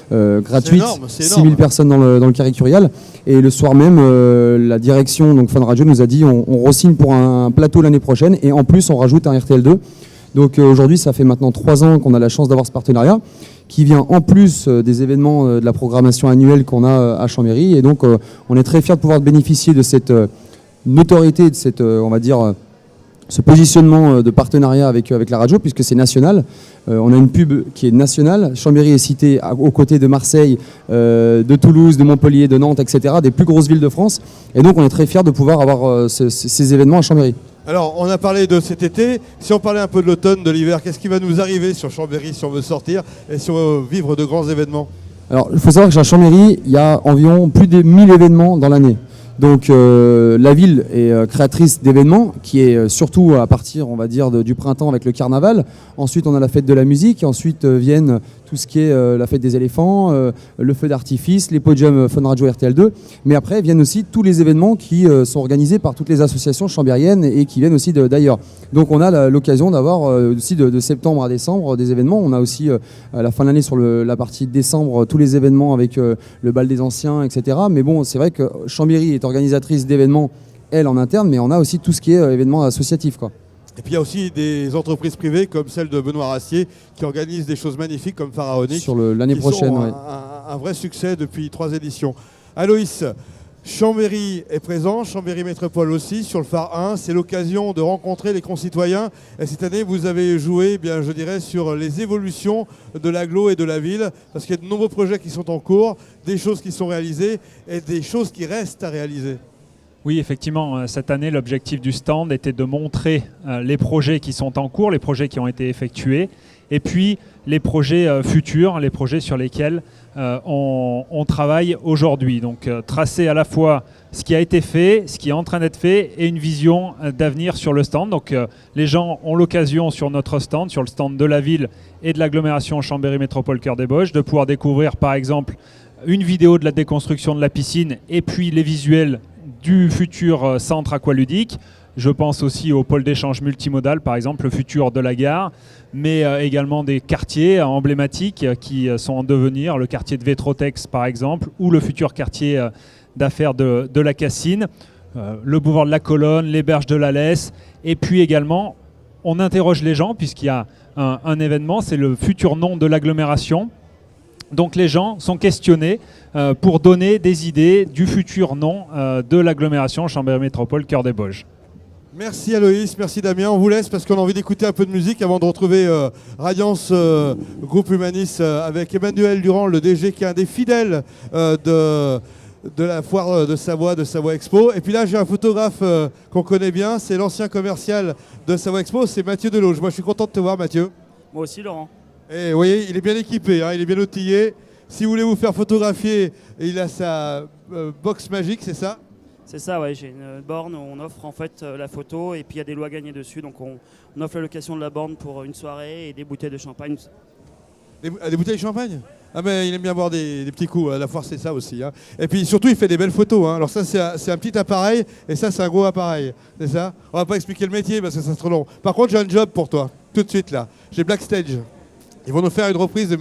gratuites, 6000 personnes dans le carré curial. Et le soir même, la direction donc Fun Radio nous a dit on re-signe pour un plateau l'année prochaine, et en plus on rajoute un RTL2. Donc aujourd'hui, ça fait maintenant 3 ans qu'on a la chance d'avoir ce partenariat, qui vient en plus des événements de la programmation annuelle qu'on a à Chambéry. Et donc on est très fiers de pouvoir bénéficier de cette notoriété, de cette, on va dire, ce positionnement de partenariat avec la radio, puisque c'est national. On a une pub qui est nationale. Chambéry est cité aux côtés de Marseille, de Toulouse, de Montpellier, de Nantes, etc., des plus grosses villes de France. Et donc on est très fiers de pouvoir avoir ces événements à Chambéry. Alors, on a parlé de cet été. Si on parlait un peu de l'automne, de l'hiver, qu'est-ce qui va nous arriver sur Chambéry si on veut sortir et si on veut vivre de grands événements? Alors, il faut savoir que à Chambéry, il y a environ plus de 1000 événements dans l'année. Donc, la ville est créatrice d'événements, qui est surtout à partir, on va dire, du printemps avec le carnaval. Ensuite, on a la fête de la musique. Ensuite, viennent tout ce qui est la fête des éléphants, le feu d'artifice, les podiums Fun Radio RTL2. Mais après, viennent aussi tous les événements qui sont organisés par toutes les associations chambériennes et qui viennent aussi d'ailleurs. Donc, on a l'occasion d'avoir aussi de septembre à décembre des événements. On a aussi à la fin de l'année sur la partie décembre tous les événements avec le bal des anciens, etc. Mais bon, c'est vrai que Chambéry est organisatrice d'événements, elle, en interne, mais on a aussi tout ce qui est événements associatifs, quoi. Et puis il y a aussi des entreprises privées comme celle de Benoît Rassier qui organisent des choses magnifiques comme Pharaonique. Sur l'année prochaine, sont ouais. un vrai succès depuis 3 éditions. Aloïs, Chambéry est présent, Chambéry Métropole aussi sur le phare 1. C'est l'occasion de rencontrer les concitoyens. Et cette année, vous avez joué, je dirais, sur les évolutions de l'agglo et de la ville, parce qu'il y a de nombreux projets qui sont en cours, des choses qui sont réalisées et des choses qui restent à réaliser. Oui, effectivement, cette année, l'objectif du stand était de montrer les projets qui sont en cours, les projets qui ont été effectués, et puis les projets futurs, les projets sur lesquels on travaille aujourd'hui. Donc tracer à la fois ce qui a été fait, ce qui est en train d'être fait, et une vision d'avenir sur le stand. Donc les gens ont l'occasion sur notre stand, sur le stand de la ville et de l'agglomération Chambéry Métropole Cœur des Bauges, de pouvoir découvrir par exemple une vidéo de la déconstruction de la piscine et puis les visuels du futur centre aqualudique. Je pense aussi au pôle d'échange multimodal, par exemple, le futur de la gare, mais également des quartiers emblématiques qui sont en devenir, le quartier de Vétrotex, par exemple, ou le futur quartier d'affaires de la Cassine, le boulevard de la Colonne, les berges de la Lesse, et puis également, on interroge les gens, puisqu'il y a un événement, c'est le futur nom de l'agglomération. Donc les gens sont questionnés pour donner des idées du futur nom de l'agglomération Chambéry Métropole Cœur des Bauges. Merci Aloïs, merci Damien. On vous laisse parce qu'on a envie d'écouter un peu de musique avant de retrouver Radiance Groupe Humanis avec Emmanuel Durand, le DG, qui est un des fidèles de la foire de Savoie Expo. Et puis là, j'ai un photographe qu'on connaît bien, c'est l'ancien commercial de Savoie Expo, c'est Mathieu Deloge. Moi, je suis content de te voir, Mathieu. Moi aussi, Laurent. Et vous voyez, il est bien équipé, hein, il est bien outillé. Si vous voulez vous faire photographier, il a sa box magique, c'est ça? C'est ça, ouais. J'ai une borne où on offre en fait la photo et puis il y a des lois gagnées dessus. Donc on offre la location de la borne pour une soirée et des bouteilles de champagne. Des bouteilles de champagne? Ah mais il aime bien boire des petits coups, la foire c'est ça aussi. Hein. Et puis surtout il fait des belles photos. Hein. Alors ça c'est un petit appareil et ça c'est un gros appareil. C'est ça? On va pas expliquer le métier parce que ça c'est trop long. Par contre j'ai un job pour toi, tout de suite là. J'ai Blackstage. Ils vont nous faire une reprise de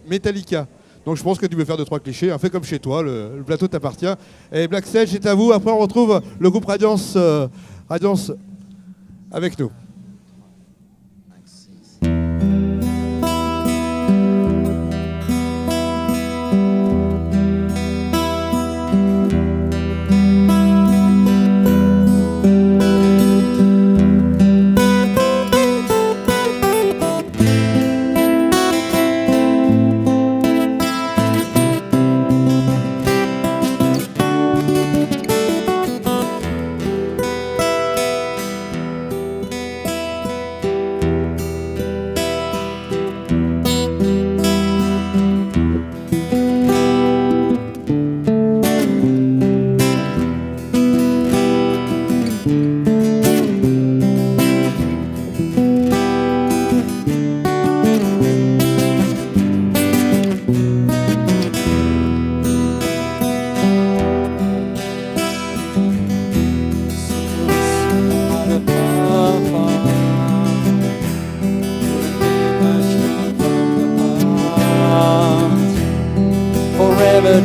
Metallica. Donc je pense que tu veux faire 2-3 clichés, hein. Fais comme chez toi, le plateau t'appartient. Et Blackstage c'est à vous, après on retrouve le groupe Radiance avec nous.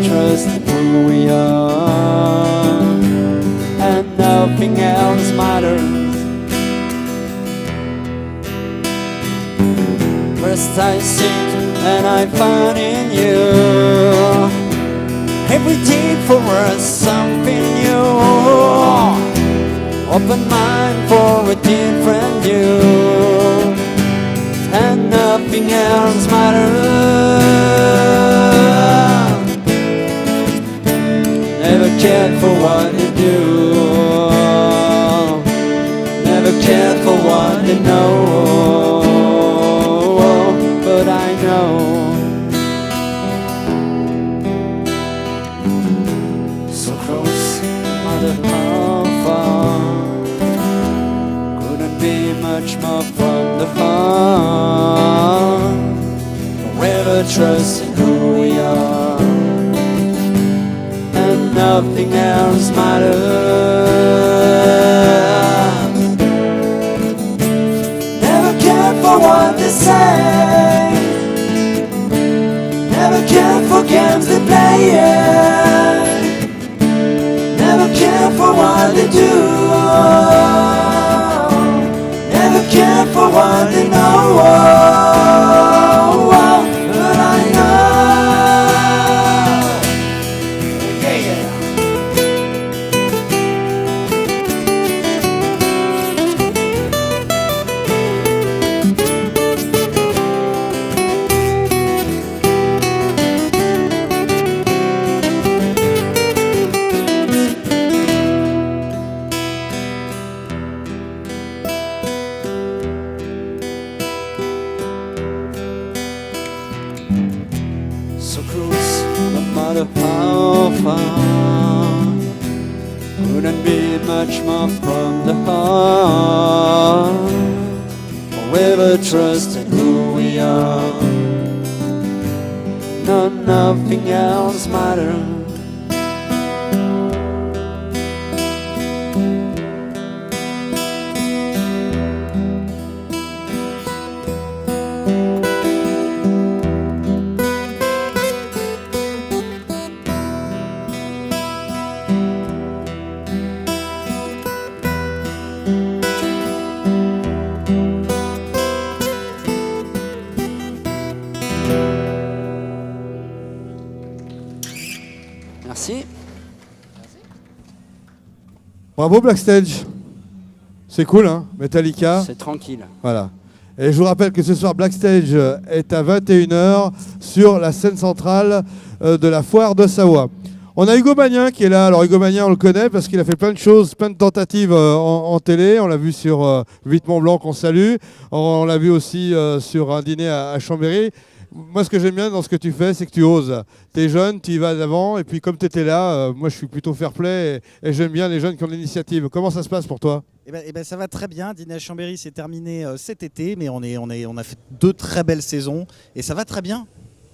Trust in who we are, and nothing else matters. First I seek and I find in you every day for us something new. Open mind for a different view, and nothing else matters. Never cared for what you do, never cared for what you know, but I know. So close, mother, how far, couldn't be much more from the heart. Forever trust in who we are, and nothing else matters. Never cared for what they say, never cared for games they play, never cared for what they do, never cared for what they know. But I so close, no matter how far, couldn't be much more from the heart. Forever trust in who we are, no, nothing else matters. Bravo Blackstage. C'est cool, hein, Metallica. C'est tranquille. Voilà. Et je vous rappelle que ce soir, Blackstage est à 21h sur la scène centrale de la Foire de Savoie. On a Hugo Magnin qui est là. Alors Hugo Magnin, on le connaît parce qu'il a fait plein de choses, plein de tentatives en télé. On l'a vu sur 8 Mont Blanc qu'on salue. On l'a vu aussi sur un dîner à Chambéry. Moi, ce que j'aime bien dans ce que tu fais, c'est que tu oses. Tu es jeune, tu y vas d'avant. Et puis comme tu étais là, moi, je suis plutôt fair-play et j'aime bien les jeunes qui ont l'initiative. Comment ça se passe pour toi ? Eh ben, ça va très bien. Dîner à Chambéry s'est terminé cet été, mais on a fait 2 très belles saisons et ça va très bien.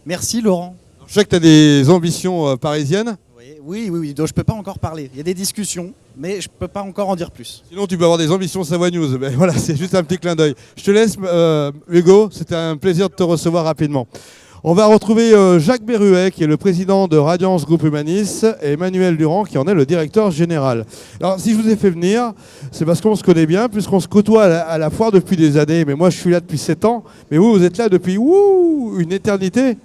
Merci Laurent. Je sais que tu as des ambitions parisiennes. Oui, donc je ne peux pas encore parler. Il y a des discussions, mais je ne peux pas encore en dire plus. Sinon, tu peux avoir des ambitions Savoie News. Mais voilà, c'est juste un petit clin d'œil. Je te laisse, Hugo. C'était un plaisir de te recevoir rapidement. On va retrouver Jacques Berruet, qui est le président de Radiance Groupe Humanis, et Emmanuel Durand, qui en est le directeur général. Alors, si je vous ai fait venir, c'est parce qu'on se connaît bien, puisqu'on se côtoie à la foire depuis des années. Mais moi, je suis là depuis 7 ans. Mais vous êtes là depuis une éternité.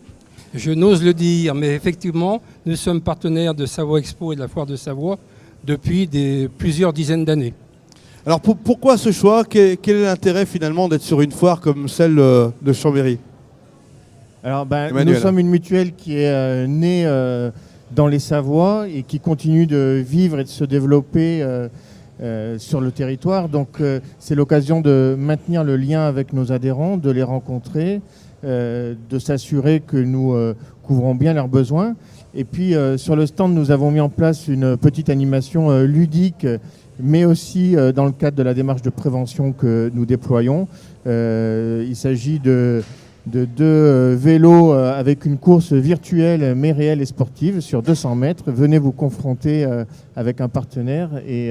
Je n'ose le dire, mais effectivement, nous sommes partenaires de Savoie Expo et de la Foire de Savoie depuis plusieurs dizaines d'années. Alors pourquoi ce choix ? Quel est l'intérêt finalement d'être sur une foire comme celle de Chambéry ? Alors nous sommes une mutuelle qui est née dans les Savoies et qui continue de vivre et de se développer sur le territoire. Donc c'est l'occasion de maintenir le lien avec nos adhérents, de les rencontrer, de s'assurer que nous couvrons bien leurs besoins. Et puis sur le stand, nous avons mis en place une petite animation ludique, mais aussi dans le cadre de la démarche de prévention que nous déployons. Il s'agit de 2 vélos avec une course virtuelle mais réelle et sportive sur 200 mètres. Venez vous confronter avec un partenaire et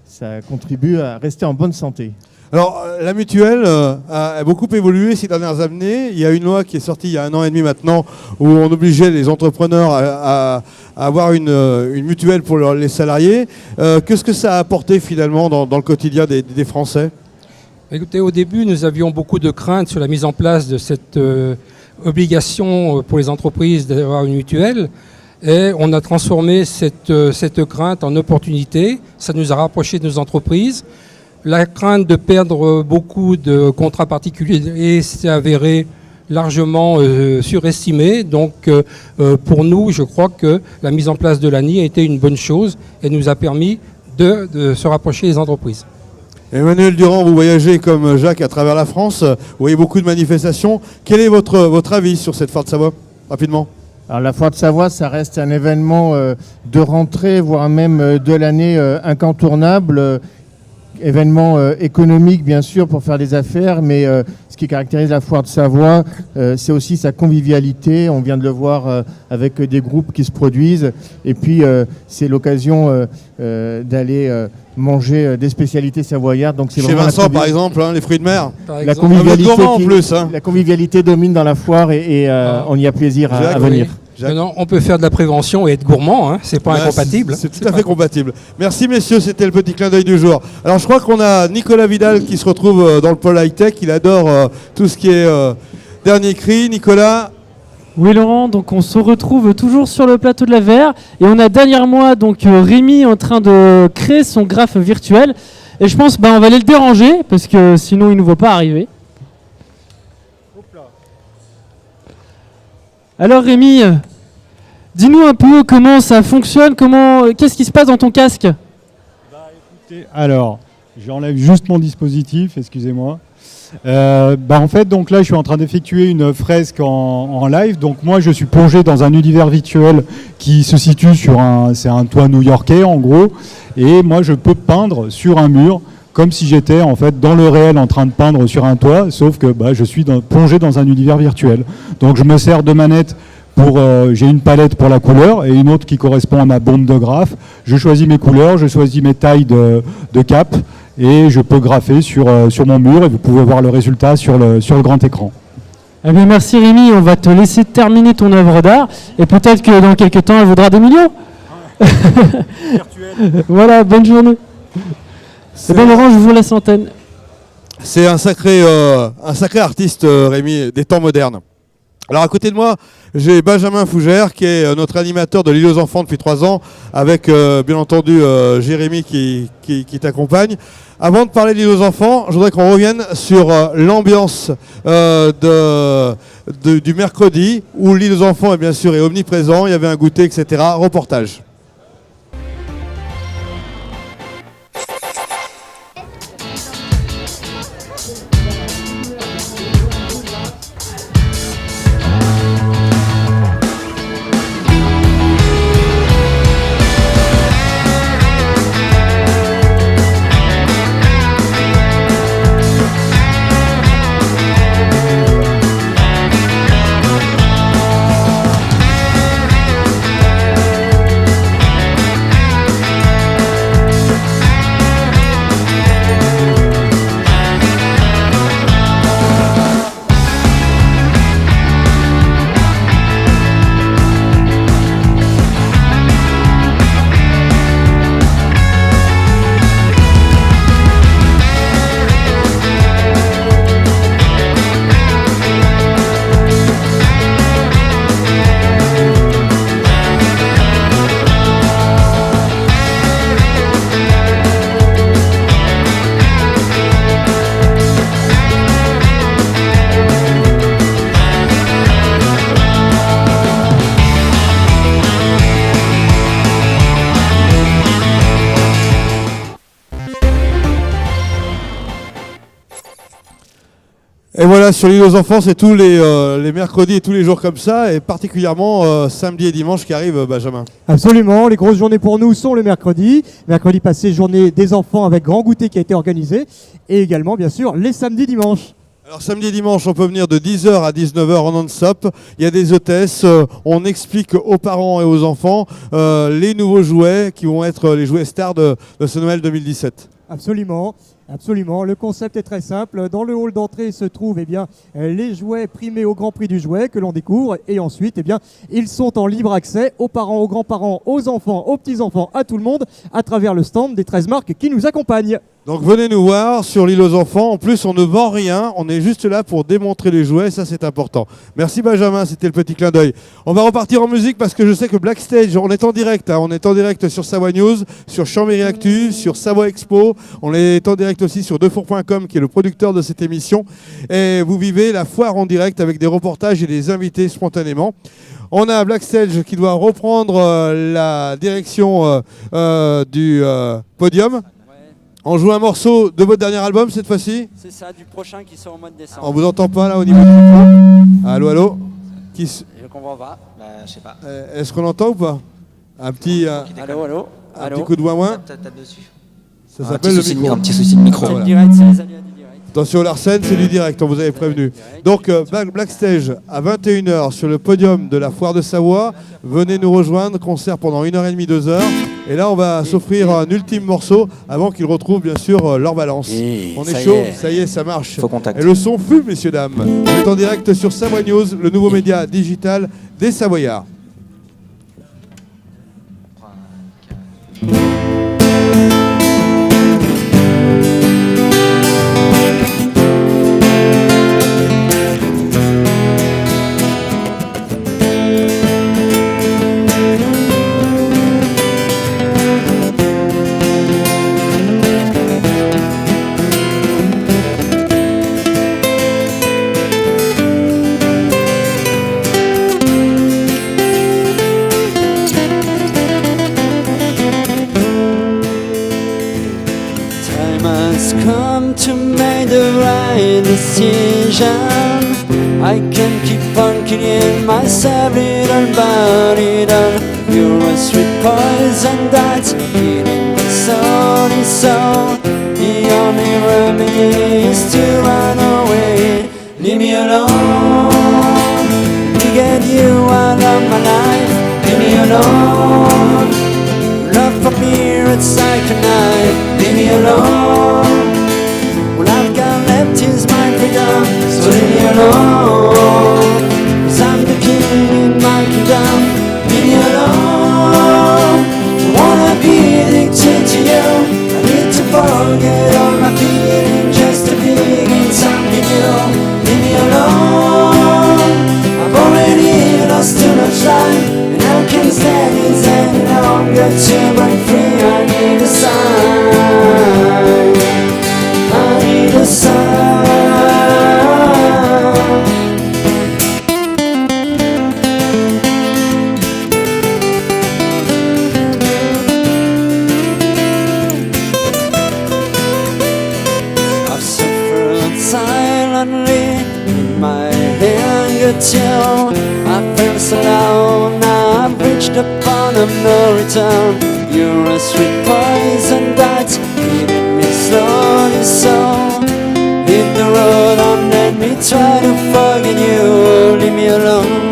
ça contribue à rester en bonne santé. Alors, la mutuelle a beaucoup évolué ces dernières années. Il y a une loi qui est sortie il y a 1 an et demi maintenant où on obligeait les entrepreneurs à avoir une mutuelle pour les salariés. Qu'est-ce que ça a apporté finalement dans le quotidien des Français ? Écoutez, au début, nous avions beaucoup de craintes sur la mise en place de cette obligation pour les entreprises d'avoir une mutuelle. Et on a transformé cette crainte en opportunité. Ça nous a rapprochés de nos entreprises. La crainte de perdre beaucoup de contrats particuliers s'est avérée largement surestimée. Donc pour nous, je crois que la mise en place de l'ANI a été une bonne chose et nous a permis de se rapprocher des entreprises. Emmanuel Durand, vous voyagez comme Jacques à travers la France, vous voyez beaucoup de manifestations. Quel est votre avis sur cette foire de Savoie, rapidement ? Alors la Foire de Savoie, ça reste un événement de rentrée, voire même de l'année incontournable. Événement économique bien sûr pour faire des affaires, mais ce qui caractérise la Foire de Savoie, c'est aussi sa convivialité. On vient de le voir avec des groupes qui se produisent, et puis c'est l'occasion d'aller manger des spécialités savoyardes. Donc c'est chez Vincent par exemple, les fruits de mer. La convivialité domine dans la foire et on y a plaisir à venir. Non, on peut faire de la prévention et être gourmand, hein, c'est pas incompatible. C'est tout à fait compatible. Merci messieurs, c'était le petit clin d'œil du jour. Alors je crois qu'on a Nicolas Vidal qui se retrouve dans le pôle high-tech, il adore tout ce qui est dernier cri. Nicolas. Oui Laurent, donc on se retrouve toujours sur le plateau de la VR et on a derrière moi donc Rémi en train de créer son graphe virtuel et je pense on va aller le déranger parce que sinon il ne nous voit pas arriver. Alors Rémi, dis-nous un peu comment ça fonctionne, qu'est-ce qui se passe dans ton casque ? Alors, j'enlève juste mon dispositif, excusez-moi. En fait, donc là, je suis en train d'effectuer une fresque en live. Donc moi, je suis plongé dans un univers virtuel qui se situe sur c'est un toit new-yorkais en gros. Et moi, je peux peindre sur un mur comme si j'étais en fait dans le réel en train de peindre sur un toit, sauf que je suis plongé dans un univers virtuel. Donc je me sers de manette pour, j'ai une palette pour la couleur et une autre qui correspond à ma bombe de graphe. Je choisis mes couleurs, je choisis mes tailles de cap et je peux grapher sur mon mur et vous pouvez voir le résultat sur le grand écran. Eh bien merci Rémi, on va te laisser terminer ton œuvre d'art et peut-être que dans quelques temps elle vaudra des millions. Voilà, bonne journée. Eh bien Laurent, je vous laisse l'antenne. C'est un sacré artiste, Rémi, des temps modernes. Alors à côté de moi, J'ai Benjamin Fougère qui est notre animateur de l'île aux enfants depuis 3 ans avec bien entendu Jérémy qui t'accompagne. Avant de parler de l'île aux enfants, je voudrais qu'on revienne sur l'ambiance du mercredi où l'île aux enfants bien sûr est omniprésent, il y avait un goûter, etc. Reportage. Et voilà, sur l'île aux enfants, c'est tous les mercredis et tous les jours comme ça, et particulièrement samedi et dimanche qui arrivent, Benjamin. Absolument, les grosses journées pour nous sont le mercredi. Mercredi passé, journée des enfants avec grand goûter qui a été organisé, et également, bien sûr, les samedis dimanches. Alors samedi et dimanche, on peut venir de 10h à 19h en non-stop. Il y a des hôtesses, on explique aux parents et aux enfants les nouveaux jouets qui vont être les jouets stars de ce Noël 2017. Absolument. Absolument, le concept est très simple. Dans le hall d'entrée se trouvent les jouets primés au Grand Prix du jouet que l'on découvre, et ensuite ils sont en libre accès aux parents, aux grands-parents, aux enfants, aux petits-enfants, à tout le monde à travers le stand des 13 marques qui nous accompagnent. Donc venez nous voir sur l'île aux enfants. En plus, on ne vend rien, on est juste là pour démontrer les jouets, ça c'est important. Merci Benjamin, c'était le petit clin d'œil. On va repartir en musique parce que je sais que Blackstage, on est en direct, on est en direct sur Savoie News, sur Chambéry Actu, sur Savoie Expo, on est en direct aussi sur Defour.com qui est le producteur de cette émission. Et vous vivez la foire en direct avec des reportages et des invités spontanément. On a Blackstage qui doit reprendre la direction du podium. On joue un morceau de votre dernier album cette fois-ci? C'est ça, du prochain qui sort au mois de décembre. On vous entend pas là au niveau du micro? Allô, allô? Je comprends pas. Je sais pas. Est-ce qu'on entend ou pas? Un petit... Allô, allô? Un petit coup de ouin-ouin? Tape dessus. Ça s'appelle le micro. Un petit souci de micro. C'est le direct, c'est les aléas du direct. Attention Larsen, c'est du direct, on vous avait prévenu. Donc Blackstage à 21h sur le podium de la Foire de Savoie. Venez nous rejoindre, concert pendant 1h30, 2h. Et là on va s'offrir un ultime morceau avant qu'ils retrouvent bien sûr leur balance. On est chaud, ça y est, ça marche. Et le son fume, messieurs, dames. Vous êtes en direct sur Savoie News, le nouveau média digital des Savoyards. I can keep on killing myself little by little. You're a sweet poison that's killing my soul and soul. The only remedy is to run away. Leave me alone. To get you out of my life. Leave me alone. Love for me, it's like a knife. Leave me alone. All I've got left is my freedom. So leave me alone, 'cause I'm the king in my kingdom. Leave me alone, I wanna be turn. You're a sweet poison that's eating me slowly. So hit the road and let me try to forget you. Leave me alone.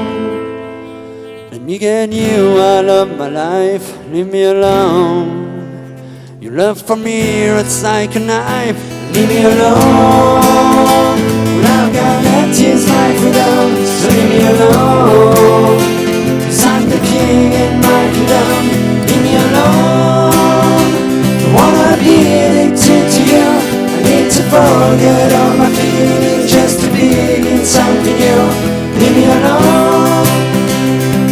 Let me get you out of my life. Leave me alone. Your love for me it's like a knife. Leave me alone. When I've got that is my freedom. So leave me alone. 'Cause I'm the king in my kingdom. Leave me alone. Don't wanna be addicted to you. I need to forget all my feelings just to be in something new. Leave me alone.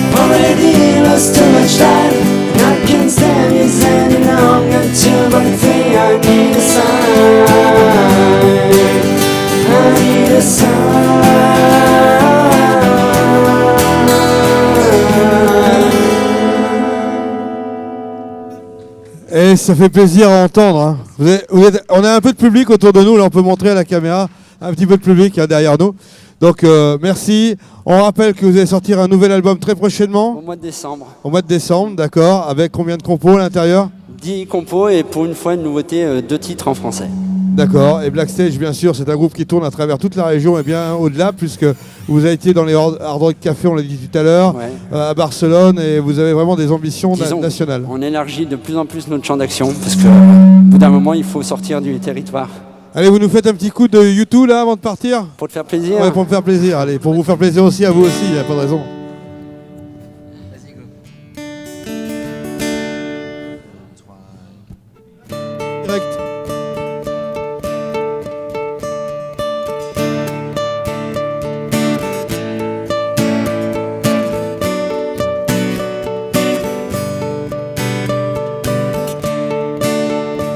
I've already lost too much time, and I can't stand this any longer. Too many things I need a sign. I need a sign. Et ça fait plaisir à entendre. Hein. On a un peu de public autour de nous, là on peut montrer à la caméra un petit peu de public derrière nous. Donc merci. On rappelle que vous allez sortir un nouvel album très prochainement. Au mois de décembre. Au mois de décembre, d'accord. Avec combien de compos à l'intérieur? 10 compos et pour une fois une nouveauté, 2 titres en français. D'accord. Et Blackstage, bien sûr, c'est un groupe qui tourne à travers toute la région et bien au-delà, puisque vous avez été dans les Hard Rock Café, on l'a dit tout à l'heure, à Barcelone, et vous avez vraiment des ambitions nationales. On élargit de plus en plus notre champ d'action, parce qu'au bout d'un moment, il faut sortir du territoire. Allez, vous nous faites un petit coup de YouTube là avant de partir? Pour te faire plaisir. Ouais, pour me faire plaisir. Allez, pour vous faire plaisir aussi, à vous aussi, il n'y a pas de raison. Direct.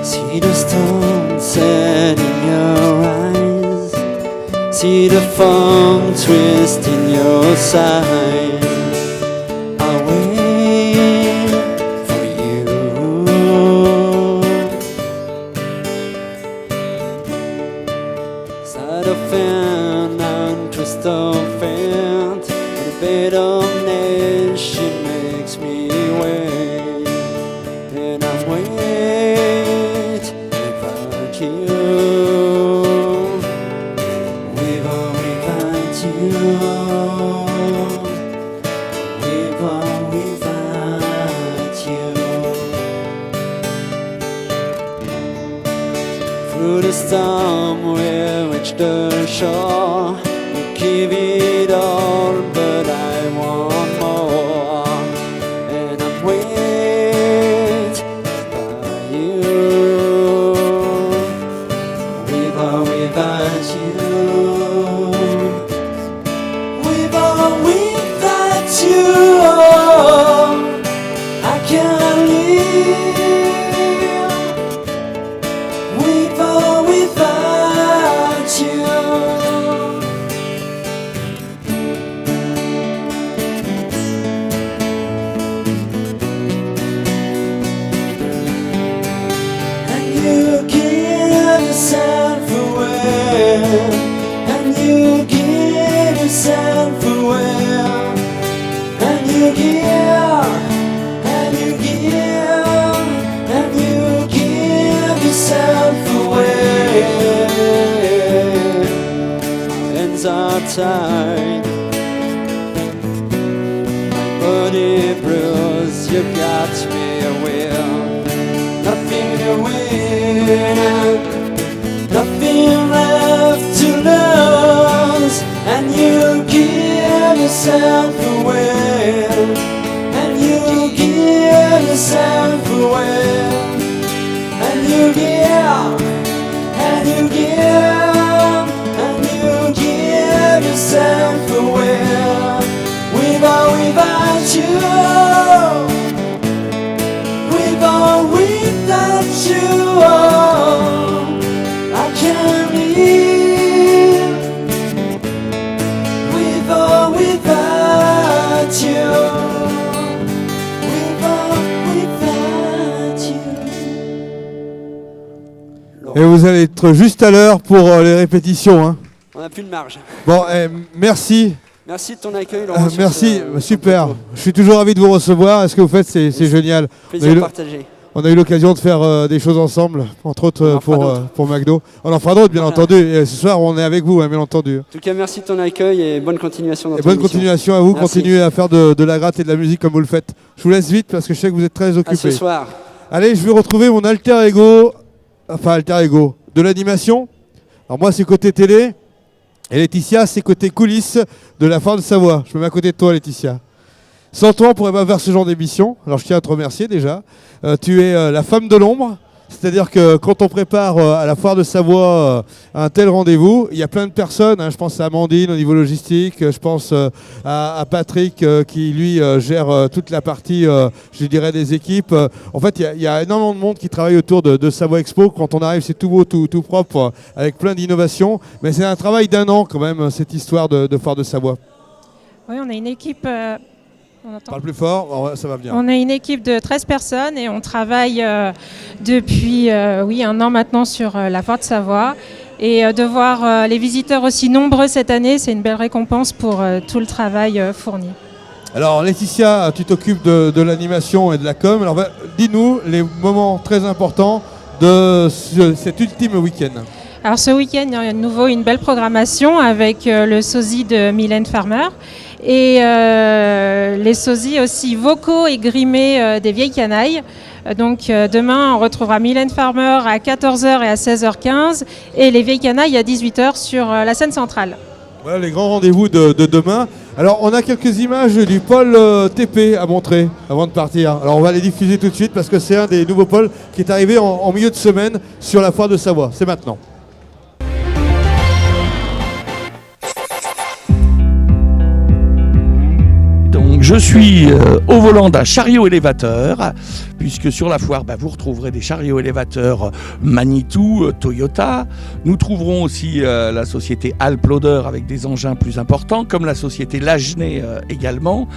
See the stone set in your eyes. See the foam twist in your side. I'll wait for you. Side of fan and twist of fan. A bit of nation makes me wait. And I'm waiting. Through the storm we reach the shore. We give it all, but I want more. And I'm waiting by you. With or without you. With or without you. I can't live. With or without you. And you give yourself away. And you give yourself away. And you give. And you give. And you give yourself away. My hands are tied. My body bruised. You got me aware. Nothing to win. Nothing left to lose. And you give yourself away. And you give yourself away. And you give, and you give, and you give yourself away. With or without you. With or without you. I can't live. With or without you. With or without you. Et vous allez être juste à l'heure pour les répétitions. Hein. On n'a plus de marge. Bon, merci. Merci de ton accueil, Laurent. Merci, super. Je suis toujours ravi de vous recevoir. Ce que vous faites, c'est génial. Plaisir partagé. On a eu l'occasion de faire des choses ensemble, entre autres pour McDo. On en fera d'autres, bien entendu. Et ce soir, on est avec vous, bien entendu. En tout cas, merci de ton accueil et bonne continuation dans Et ton bonne émission. continuation à vous. Merci. Continuez à faire de la gratte et de la musique comme vous le faites. Je vous laisse vite parce que je sais que vous êtes très occupés. À ce soir. Allez, je vais retrouver mon alter ego, de l'animation. Alors moi, c'est côté télé. Et Laetitia, c'est côté coulisses de la Foire de Savoie. Je me mets à côté de toi, Laetitia. Sans toi, on ne pourrait pas faire ce genre d'émission. Alors je tiens à te remercier déjà. Tu es la femme de l'ombre. C'est-à-dire que quand on prépare à la Foire de Savoie un tel rendez-vous, il y a plein de personnes. Je pense à Amandine au niveau logistique. Je pense à Patrick qui, lui, gère toute la partie, je dirais, des équipes. En fait, il y a énormément de monde qui travaille autour de Savoie Expo. Quand on arrive, c'est tout beau, tout propre, avec plein d'innovations. Mais c'est un travail d'1 an quand même, cette histoire de Foire de Savoie. Oui, on a une équipe... Parle plus fort, ça va bien. On a une équipe de 13 personnes et on travaille depuis 1 an maintenant sur la Foire de Savoie. Et de voir les visiteurs aussi nombreux cette année, c'est une belle récompense pour tout le travail fourni. Alors Laetitia, tu t'occupes de l'animation et de la com. Alors dis-nous les moments très importants de cet ultime week-end. Alors ce week-end, il y a de nouveau une belle programmation avec le sosie de Mylène Farmer. Et les sosies aussi vocaux et grimés des vieilles canailles. Donc demain, on retrouvera Mylène Farmer à 14h et à 16h15 et les vieilles canailles à 18h sur la scène centrale. Voilà les grands rendez-vous de demain. Alors on a quelques images du pôle TP à montrer avant de partir. Alors on va les diffuser tout de suite parce que c'est un des nouveaux pôles qui est arrivé en milieu de semaine sur la Foire de Savoie. C'est maintenant. Je suis au volant d'un chariot élévateur, puisque sur la foire, vous retrouverez des chariots élévateurs Manitou, Toyota. Nous trouverons aussi la société Alploader avec des engins plus importants, comme la société Lagenais également,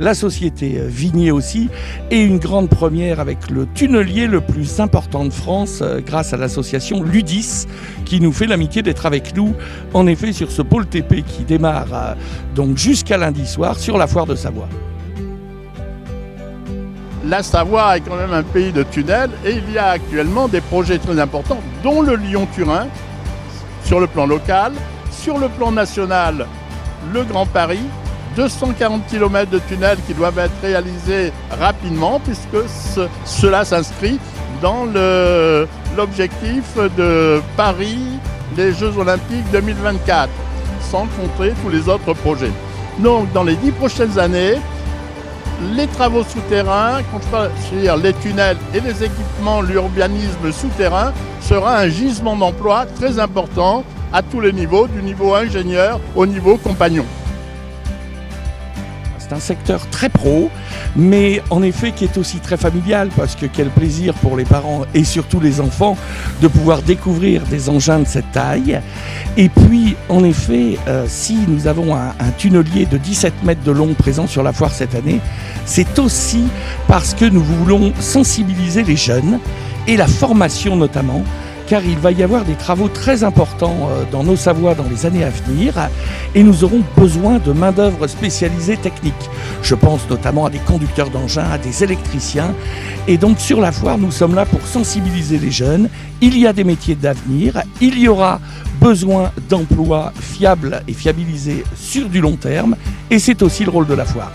la société Vignier aussi, et une grande première avec le tunnelier le plus important de France, grâce à l'association Ludis, qui nous fait l'amitié d'être avec nous, en effet, sur ce pôle TP qui démarre donc jusqu'à lundi soir sur la foire de Savoie. La Savoie est quand même un pays de tunnels et il y a actuellement des projets très importants, dont le Lyon-Turin, sur le plan local, sur le plan national, le Grand Paris, 240 km de tunnels qui doivent être réalisés rapidement puisque cela s'inscrit dans l'objectif de Paris, les Jeux Olympiques 2024, sans compter tous les autres projets. Donc dans les 10 prochaines années, les travaux souterrains, c'est-à-dire les tunnels et les équipements, l'urbanisme souterrain, sera un gisement d'emploi très important à tous les niveaux, du niveau ingénieur au niveau compagnon. C'est un secteur très pro, mais en effet qui est aussi très familial, parce que quel plaisir pour les parents et surtout les enfants de pouvoir découvrir des engins de cette taille. Et puis en effet, si nous avons un tunnelier de 17 mètres de long présent sur la foire cette année, c'est aussi parce que nous voulons sensibiliser les jeunes et la formation notamment, car il va y avoir des travaux très importants dans nos Savoies dans les années à venir et nous aurons besoin de main-d'œuvre spécialisée technique. Je pense notamment à des conducteurs d'engins, à des électriciens. Et donc sur la foire, nous sommes là pour sensibiliser les jeunes. Il y a des métiers d'avenir, il y aura besoin d'emplois fiables et fiabilisés sur du long terme et c'est aussi le rôle de la foire.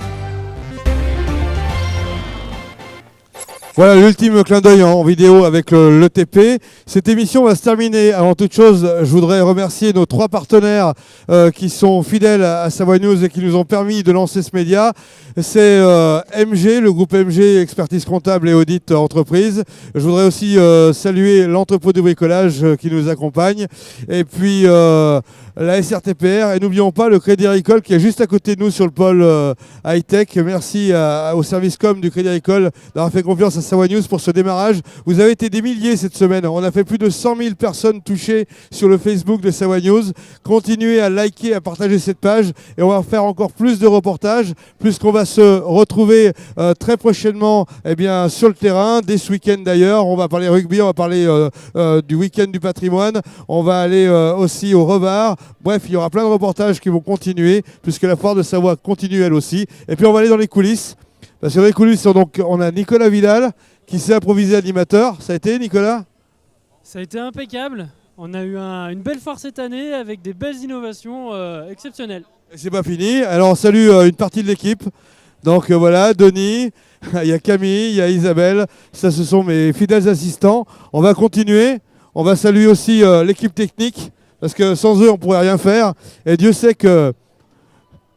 Voilà l'ultime clin d'œil en vidéo avec l'ETP. Cette émission va se terminer. Avant toute chose, je voudrais remercier nos 3 partenaires qui sont fidèles à Savoie News et qui nous ont permis de lancer ce média. C'est MG, le groupe MG, expertise comptable et audit entreprise. Je voudrais aussi saluer l'entrepôt de bricolage qui nous accompagne. Et puis la SRTPR. Et n'oublions pas le Crédit Agricole qui est juste à côté de nous sur le pôle high-tech. Merci au service com du Crédit Agricole d'avoir fait confiance à Savoie News pour ce démarrage. Vous avez été des milliers cette semaine. On a fait plus de 100 000 personnes touchées sur le Facebook de Savoie News. Continuez à liker, à partager cette page et on va faire encore plus de reportages puisqu'on va se retrouver très prochainement sur le terrain, dès ce week-end d'ailleurs. On va parler rugby, on va parler du week-end du patrimoine. On va aller aussi au Revard. Bref, il y aura plein de reportages qui vont continuer puisque la foire de Savoie continue elle aussi. Et puis on va aller dans les coulisses. Parce que dans les coulisses, on a Nicolas Vidal qui s'est improvisé animateur. Ça a été, Nicolas ? Ça a été impeccable. On a eu une belle foire cette année avec des belles innovations exceptionnelles. Et c'est pas fini. Alors on salue une partie de l'équipe. Donc voilà, Denis, il y a Camille, il y a Isabelle. Ça, ce sont mes fidèles assistants. On va continuer. On va saluer aussi l'équipe technique. Parce que sans eux, on ne pourrait rien faire. Et Dieu sait que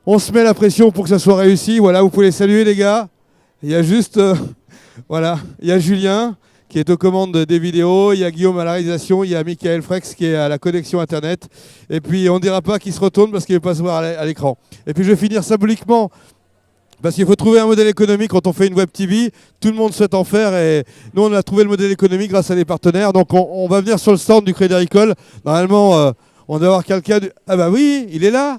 on se met la pression pour que ça soit réussi. Voilà, vous pouvez les saluer, les gars. Il y a juste... voilà, il y a Julien qui est aux commandes des vidéos. Il y a Guillaume à la réalisation. Il y a Michael Frex qui est à la connexion Internet. Et puis, on ne dira pas qu'il se retourne parce qu'il ne veut pas se voir à l'écran. Et puis, je vais finir symboliquement. Parce qu'il faut trouver un modèle économique quand on fait une web TV. Tout le monde souhaite en faire et nous, on a trouvé le modèle économique grâce à des partenaires. Donc, on va venir sur le stand du Crédit Agricole. Normalement, on doit avoir quelqu'un... Ah bah oui, il est là.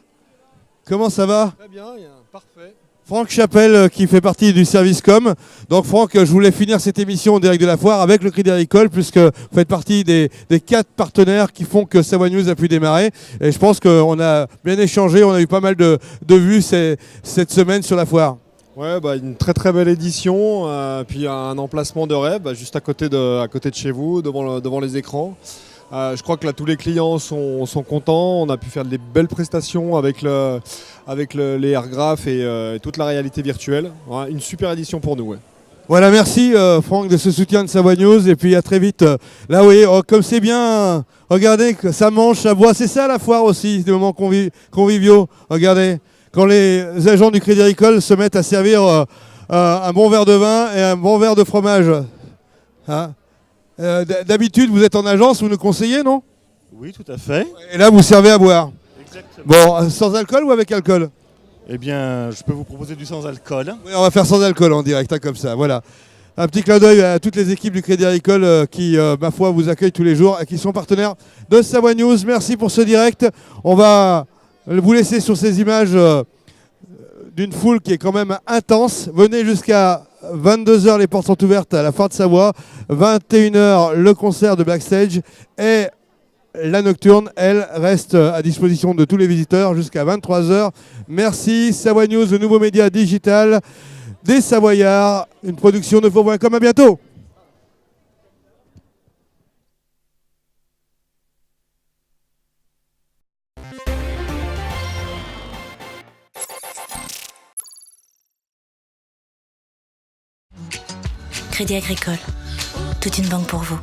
Comment ça va? Très bien, parfait. Franck Chapelle qui fait partie du service com. Donc Franck, je voulais finir cette émission en direct de la foire avec le Crédit Agricole puisque vous faites partie des 4 partenaires qui font que Savoie News a pu démarrer. Et je pense qu'on a bien échangé, on a eu pas mal de vues cette semaine sur la foire. Ouais, une très très belle édition, puis un emplacement de rêve juste à côté de chez vous, devant les écrans. Je crois que là tous les clients sont contents, on a pu faire des belles prestations avec les airgraphes et toute la réalité virtuelle. Ouais, une super édition pour nous. Ouais. Voilà, merci Franck de ce soutien de Savoie News et puis à très vite. Là vous voyez, comme c'est bien, regardez, ça mange, ça boit, c'est ça la foire aussi, des moments conviviaux. Regardez, quand les agents du Crédit Agricole se mettent à servir un bon verre de vin et un bon verre de fromage. Hein? D'habitude, vous êtes en agence, vous nous conseillez, non? Oui, tout à fait. Et là, vous servez à boire. Exactement. Bon, sans alcool ou avec alcool? Eh bien, je peux vous proposer du sans alcool. Oui, on va faire sans alcool en direct, comme ça, voilà. Un petit clin d'œil à toutes les équipes du Crédit Agricole qui, ma foi, vous accueillent tous les jours et qui sont partenaires de Savoie News. Merci pour ce direct. On va vous laisser sur ces images d'une foule qui est quand même intense. Venez jusqu'à 22h, les portes sont ouvertes à la foire de Savoie. 21h, le concert de Backstage. Et la nocturne, elle, reste à disposition de tous les visiteurs jusqu'à 23h. Merci Savoie News, le nouveau média digital des Savoyards. Une production de Faux.com. À bientôt. Crédit Agricole, toute une banque pour vous.